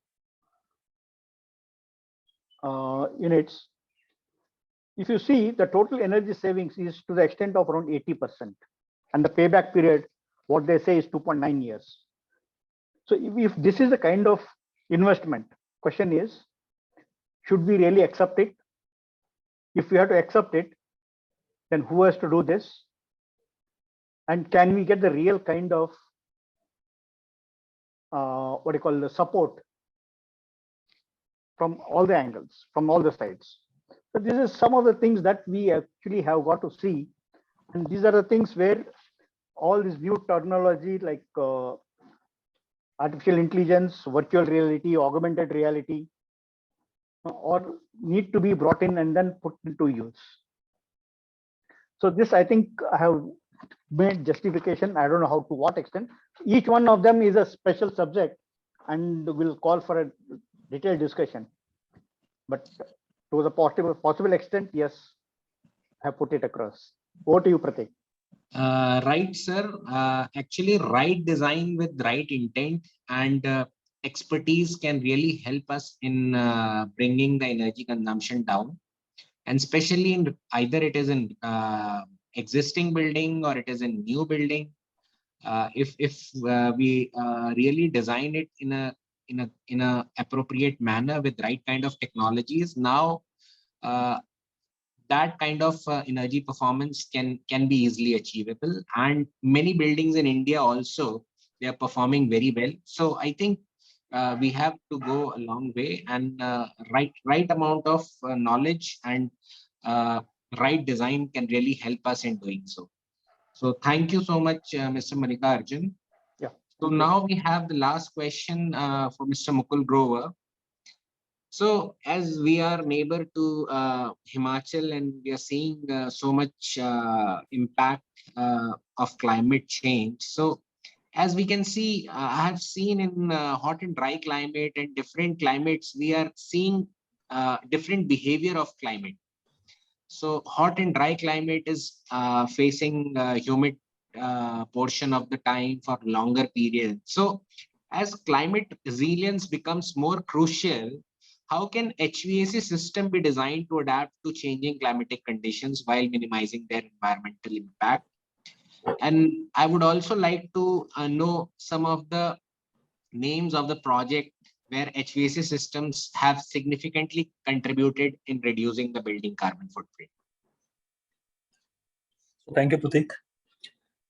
units. If you see, the total energy savings is to the extent of around 80%. And the payback period, what they say is 2.9 years. So if this is the kind of investment, question is, should we really accept it? If we have to accept it, then who has to do this? And can we get the real kind of the support from all the angles, from all the sides? So this is some of the things that we actually have got to see. And these are the things where all this new terminology like artificial intelligence, virtual reality, augmented reality, or need to be brought in and then put into use. So this, I think, I have made justification. I don't know how to what extent. Each one of them is a special subject and will call for a detailed discussion. But to the possible extent, yes, I have put it across. Over to you, Pratik. Right, sir. Actually, right design with right intent and expertise can really help us in bringing the energy consumption down. And especially in either it is in existing building or it is in new building. If we really design it in a appropriate manner with right kind of technologies, now that kind of energy performance can be easily achievable. And many buildings in India also, they are performing very well. So I think we have to go a long way, and right amount of knowledge and right design can really help us in doing so. So thank you so much, Mr. Mallikarjun. Yeah. So now we have the last question for Mr. Mukul Grover. So as we are neighbor to Himachal and we are seeing so much impact of climate change. So as we can see, I have seen in hot and dry climate and different climates, we are seeing different behavior of climate. So hot and dry climate is facing humid portion of the time for longer period. So as climate resilience becomes more crucial, how can HVAC system be designed to adapt to changing climatic conditions while minimizing their environmental impact? And I would also like to know some of the names of the project where HVAC systems have significantly contributed in reducing the building carbon footprint. Thank you, Pratik.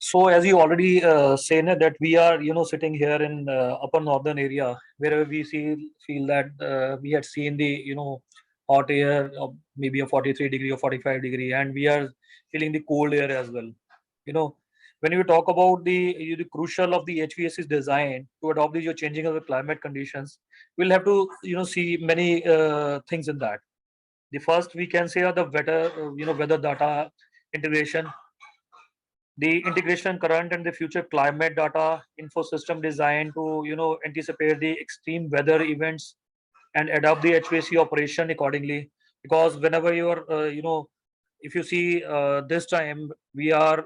So as you already say that we are sitting here in upper northern area, wherever we feel that we had seen the hot air of maybe a 43 degree or 45 degree, and we are feeling the cold air as well. When you talk about the crucial of the HVAC's design to adopt the changing of the climate conditions, we'll have to see many things in that. The first we can say are the weather data integration, the integration current and the future climate data info system design to anticipate the extreme weather events and adapt the HVAC operation accordingly. Because whenever you are if you see this time we are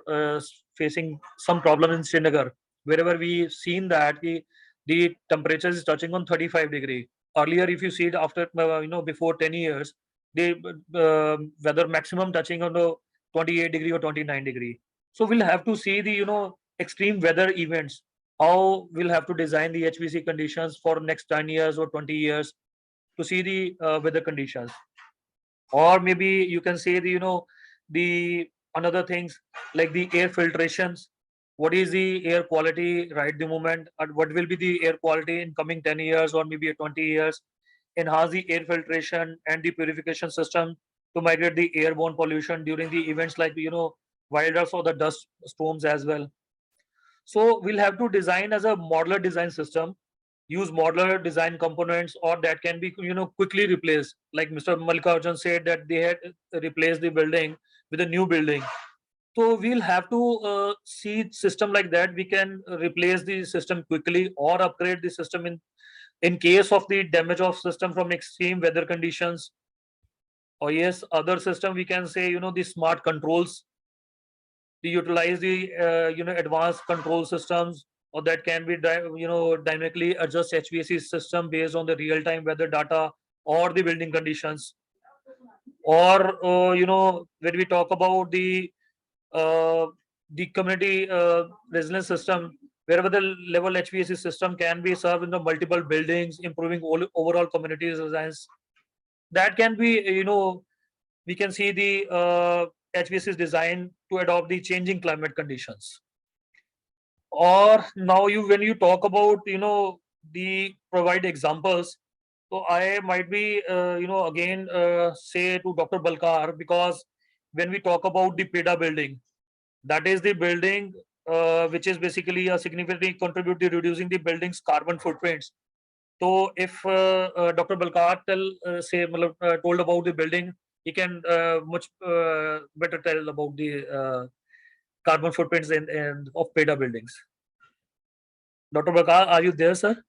facing some problem in Srinagar, wherever we seen that the temperature is touching on 35 degree. Earlier if you see it after before 10 years, the weather maximum touching on the 28 degree or 29 degree. So we'll have to see the extreme weather events, how we'll have to design the HVC conditions for next 10 years or 20 years to see the weather conditions. Or maybe you can say the another things like the air filtrations. What is the air quality right the moment, and what will be the air quality in coming 10 years or maybe 20 years? Enhance the air filtration and the purification system to migrate the airborne pollution during the events like wilders or the dust storms as well. So we'll have to design as a modular design system, use modular design components, or that can be quickly replaced. Like Mr. Mallikarjun said that they had replaced the building with a new building. So we'll have to see system like that. We can replace the system quickly or upgrade the system in case of the damage of system from extreme weather conditions. Or yes, other system we can say the smart controls, to utilize the advanced control systems, or that can be dynamically adjust HVAC system based on the real time weather data or the building conditions. Or when we talk about uh, the community resilience system, wherever the level HVAC system can be served in the multiple buildings, improving overall community resilience. That can be we can see the HVAC is designed to adopt the changing climate conditions. Or now when you talk about the provide examples, so I might be again say to Dr. Balkar, because when we talk about the PEDA building, that is the building which is basically a significantly contribute to reducing the building's carbon footprints. So if Dr. Balkar told about the building, he can much better tell about the carbon footprints in of PEDA buildings. Dr. Balkar, are you there, sir?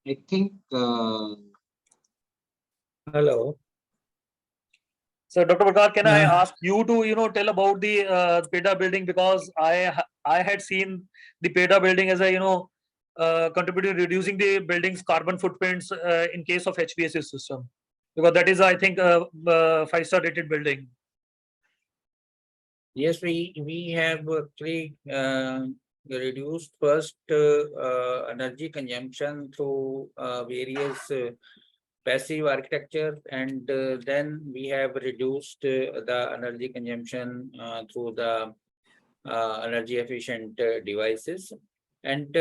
I think Hello. So, Dr. Balkar, can I Uh, ask you to tell about the PEDA building, because I had seen the PEDA building as a contributing reducing the building's carbon footprints in case of HVAC system, because that is I think a 5-star rated building. Yes, we have actually reduced first energy consumption through various passive architecture, and then we have reduced the energy consumption through the energy efficient devices. And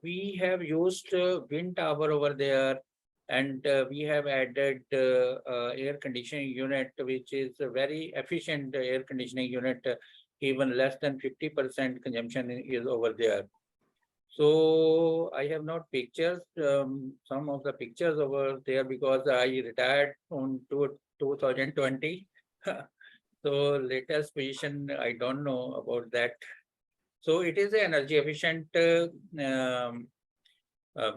we have used wind tower over there, and we have added air conditioning unit, which is a very efficient air conditioning unit. Even less than 50% consumption is over there. So I have not pictures, some of the pictures over there, because I retired on 2020. So latest position, I don't know about that. So it is an energy efficient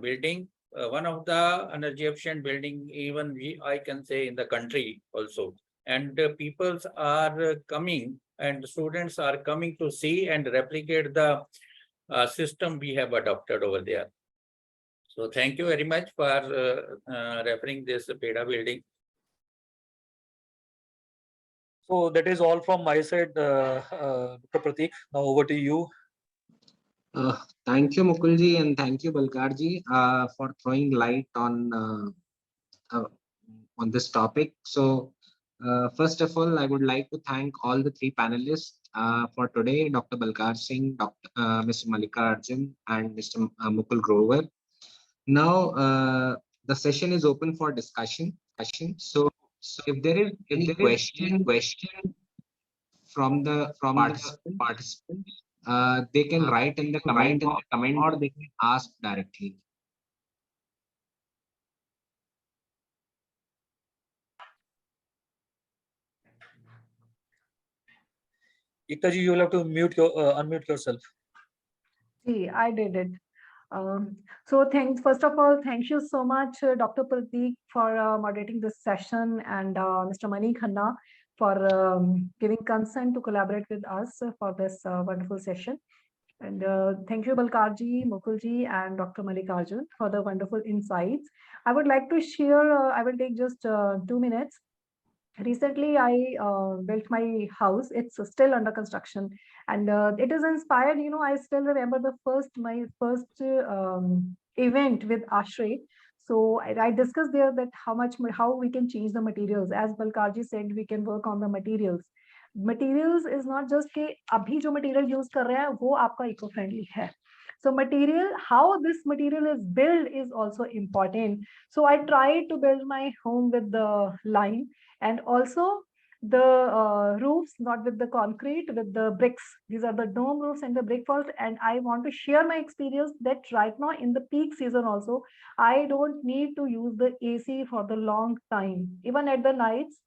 building. One of the energy efficient building, even I can say in the country also. And peoples are coming, and students are coming to see and replicate the system we have adopted over there. So thank you very much for referring this PEDA building. So that is all from my side, Dr. Pratik. Now over to you. thank you, Mukulji, and thank you, Balkarji, for throwing light on on this topic. So, first of all, I would like to thank all the three panelists for today, Dr. Balkar Singh, Mr. Malika Arjun, and Mr. Mukul Grover. Now, the session is open for discussion. So, if there is any question from the participants, they can write in the comment box or they can ask directly. Ekta ji, you will have to unmute yourself. See, I did it. So first of all, thank you so much, Dr. Prateek, for moderating this session, and Mr. Mani Khanna for giving consent to collaborate with us for this wonderful session. And thank you, Balkarji, Mukulji, and Dr. Mallikarjun for the wonderful insights. I would like to share, I will take just 2 minutes. Recently, I built my house. It's still under construction, and it is inspired. I still remember my first event with Ashray. So I discussed there that how we can change the materials. As Balkarji said, we can work on the materials. Materials is not just कि अभी जो material use कर रहे हैं वो आपका eco friendly है. So material, how this material is built is also important. So I tried to build my home with the lime, and also the roofs, not with the concrete, with the bricks. These are the dome roofs and the brick walls. And I want to share my experience that right now in the peak season also, I don't need to use the AC for the long time. Even at the nights,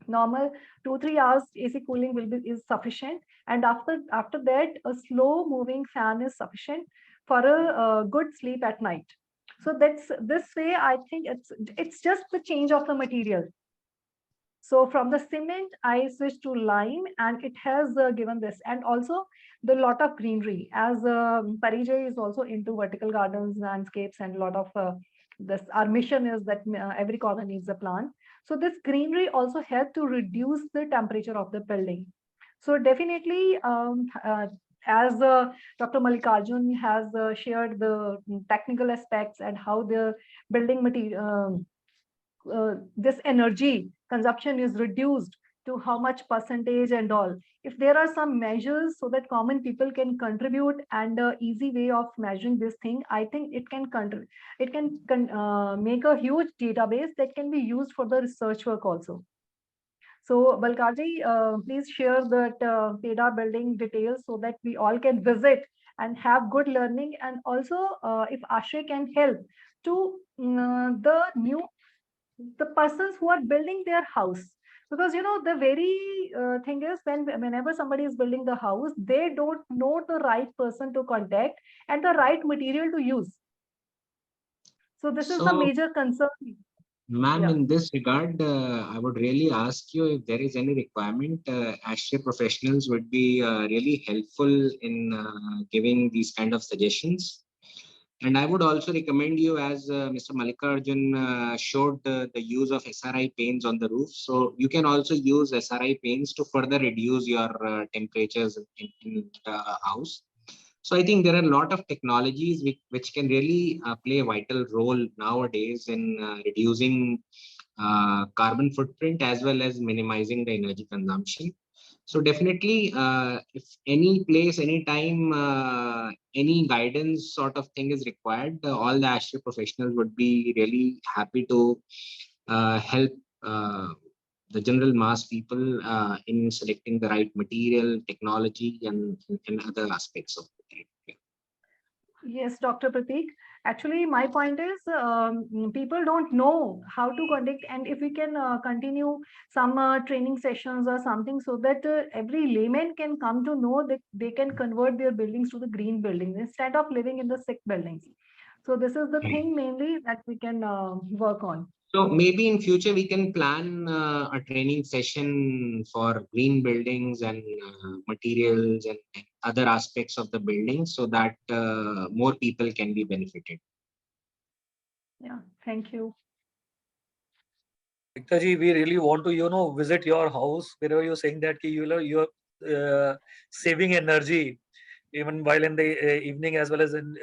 normal 2-3 hours AC cooling is sufficient, and after that a slow moving fan is sufficient for a good sleep at night. So that's this way. I think it's just the change of the material. So from the cement, I switched to lime, and it has given this, and also the lot of greenery. As Parijay is also into vertical gardens, landscapes, and a lot of this. Our mission is that every corner needs a plant. So this greenery also helped to reduce the temperature of the building. So definitely, as Dr. Mallikarjun has shared the technical aspects and how the building material. This energy consumption is reduced to how much percentage and all. If there are some measures so that common people can contribute, and easy way of measuring this thing, I think it can make a huge database that can be used for the research work also. So Balkarji, please share that PEDA building details so that we all can visit and have good learning. And also, if Ashray can help to the persons who are building their house, because the very thing is, whenever somebody is building the house, they don't know the right person to contact and the right material to use. So this is the major concern. Ma'am, Yeah. in this regard, I would really ask you if there is any requirement. Ashray professionals would be really helpful in giving these kind of suggestions. And I would also recommend you, as Mr. Mallikarjun showed the use of SRI paints on the roof. So you can also use SRI paints to further reduce your temperatures in the house. So I think there are a lot of technologies which can really play a vital role nowadays in reducing carbon footprint as well as minimizing the energy consumption. So definitely, if any place, any time, any guidance sort of thing is required, all the Ashray professionals would be really happy to help the general mass people in selecting the right material, technology, and other aspects of it. Yes, Dr. Prateek. Actually, my point is, people don't know how to conduct, and if we can continue some training sessions or something, so that every layman can come to know that they can convert their buildings to the green buildings instead of living in the sick buildings. So this is the thing mainly that we can work on. So maybe in future we can plan a training session for green buildings and materials and other aspects of the building, so that more people can be benefited. Yeah, thank you. Ekta ji, we really want to visit your house wherever you're saying that you're saving energy even while in the evening as well as in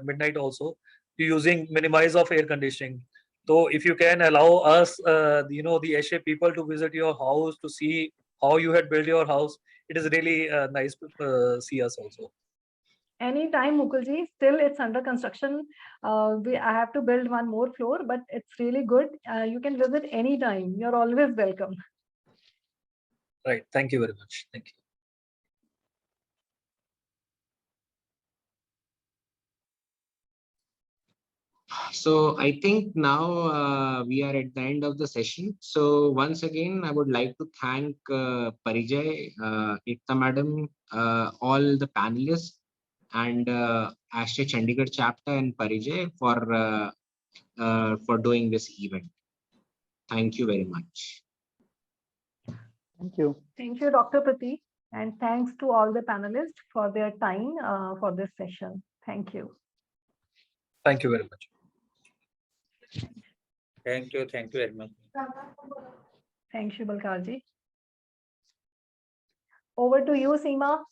midnight also, using minimize of air conditioning. So if you can allow us, the Asia people to visit your house to see how you had built your house, it is really nice to see us also. Anytime, Mukulji. Still, it's under construction. I have to build one more floor, but it's really good. You can visit anytime. You're always welcome. Right. Thank you very much. Thank you. So I think now we are at the end of the session. So once again, I would like to thank Parijay, Ekta Madam, all the panelists, and Ashtray Chandigarh chapter and Parijay for doing this event. Thank you very much. Thank you. Thank you, Dr. Prateek. And thanks to all the panelists for their time for this session. Thank you. Thank you very much. Thank you very much. Thank you, Balkarji. Over to you, Seema.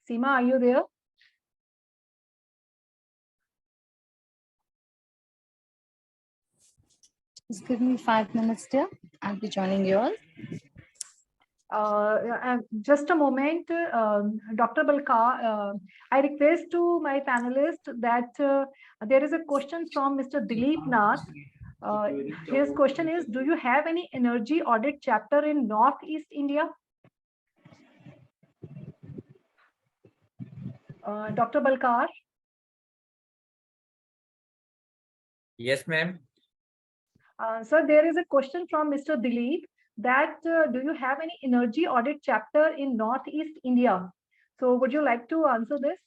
Seema, are you there? Just give me 5 minutes, dear. I'll be joining you all. Just a moment, Dr. Balkar, I request to my panelists that there is a question from Mr. Dilip Nath. His question is, do you have any energy audit chapter in Northeast India? Dr. Balkar? Yes, ma'am. Sir, there is a question from Mr. Dilip that do you have any energy audit chapter in Northeast India? So would you like to answer this?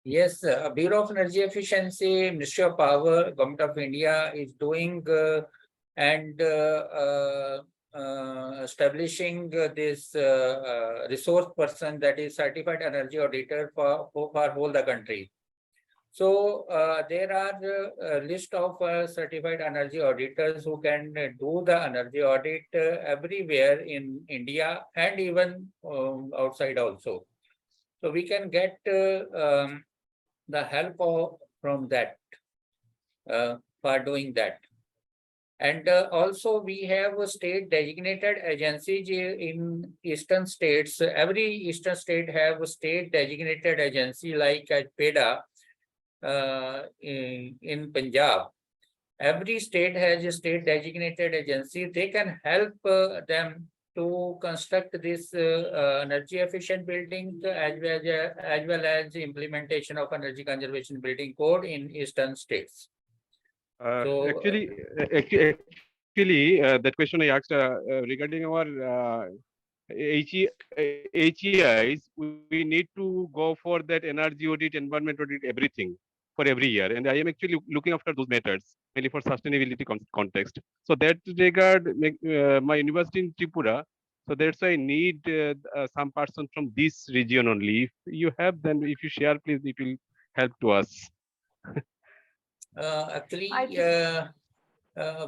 Yes, Bureau of Energy Efficiency, Ministry of Power, Government of India is doing and establishing this resource person, that is certified energy auditor for whole the country. So there are a list of certified energy auditors who can do the energy audit everywhere in India and even outside also. So we can get the help from that for doing that. And also we have a state designated agencies in eastern states. Every eastern state have a state designated agency like at PEDA in Punjab. Every state has a state designated agency. They can help them to construct this energy efficient building as well as implementation of energy conservation building code in eastern states. So actually, that question I asked regarding our HEIs, we need to go for that energy audit, environment audit, everything for every year. And I am actually looking after those matters, mainly for sustainability context. So that regard, my university in Tripura, so that's why I need some person from this region only. If you have, then if you share, please, it will help to us. actually,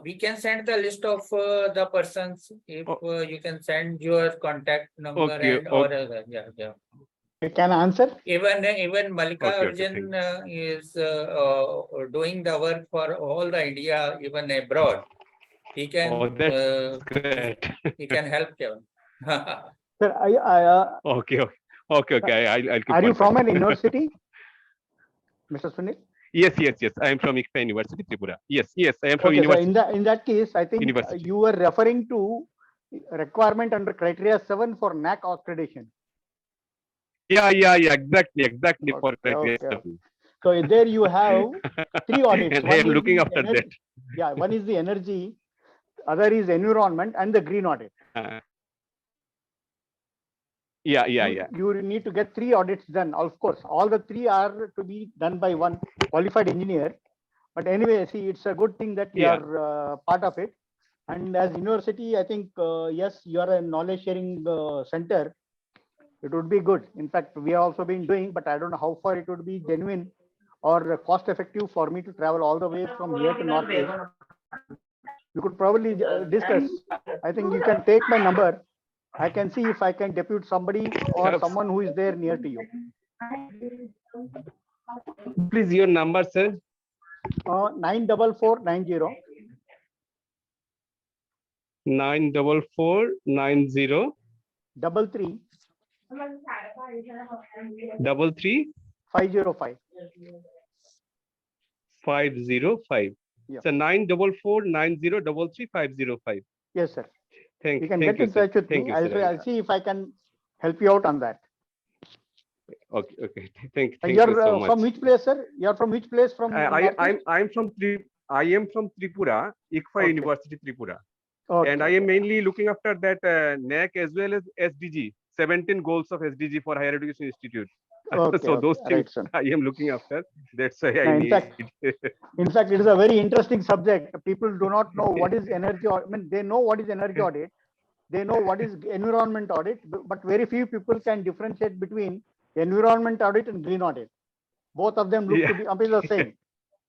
we can send the list of the persons if you can send your contact number and or yeah. Can I answer? Even Malika Arjun is doing the work for all the India, even abroad. He can great. he can help Kevin. Sir, Okay. I'll keep are you contact. from an university, Mr. Sunil? Yes. I am from ICFA University, Tripura. Yes, I am from Okay, university. so in that case, I think University. you were referring to requirement under criteria 7 for NAC accreditation. Yeah, exactly for criteria. Okay. So there you have 3 audits. And I am looking after that. Yeah, one is the energy, other is environment, and the green audit. Yeah. You need to get 3 audits done. Of course, all the 3 are to be done by one qualified engineer. But anyway, see, it's a good thing that you are part of it. And as university, I think, yes, you are a knowledge sharing center. It would be good. In fact, we have also been doing, but I don't know how far it would be genuine or cost effective for me to travel all the way from here to Northeast. You could probably discuss. I think you can take my number I can see if I can depute somebody or Sir, someone who is there near to you. please your number, sir. 94490 94490 33 33 505. 505. Yeah. So 94490333505. Yes, sir. Thank You can you, get in sir. touch with Thank me. you, sir. I'll see if I can help you out on that. Okay. Thank you You're so much. from which place, sir? You're from which place? From I am from Tripura, ICFA Okay. University, Tripura. Okay. And I am mainly looking after that NAC as well as SDG, 17 goals of SDG for Higher Education Institute. Okay, So those okay. things Right, sir. I am looking after. That's why No, I in need fact, it is a very interesting subject. People do not know what is energy audit. I mean, they know what is energy audit. They know what is environment audit, but very few people can differentiate between environment audit and green audit. Both of them look to be the same.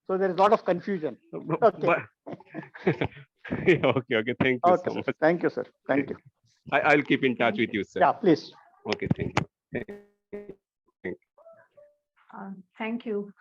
So there is a lot of confusion. Okay. Okay. Thank you so Sir. much. Thank you, sir. Thank you. I'll keep in touch with you, sir. Yeah, please. Okay, thank you. Thank you.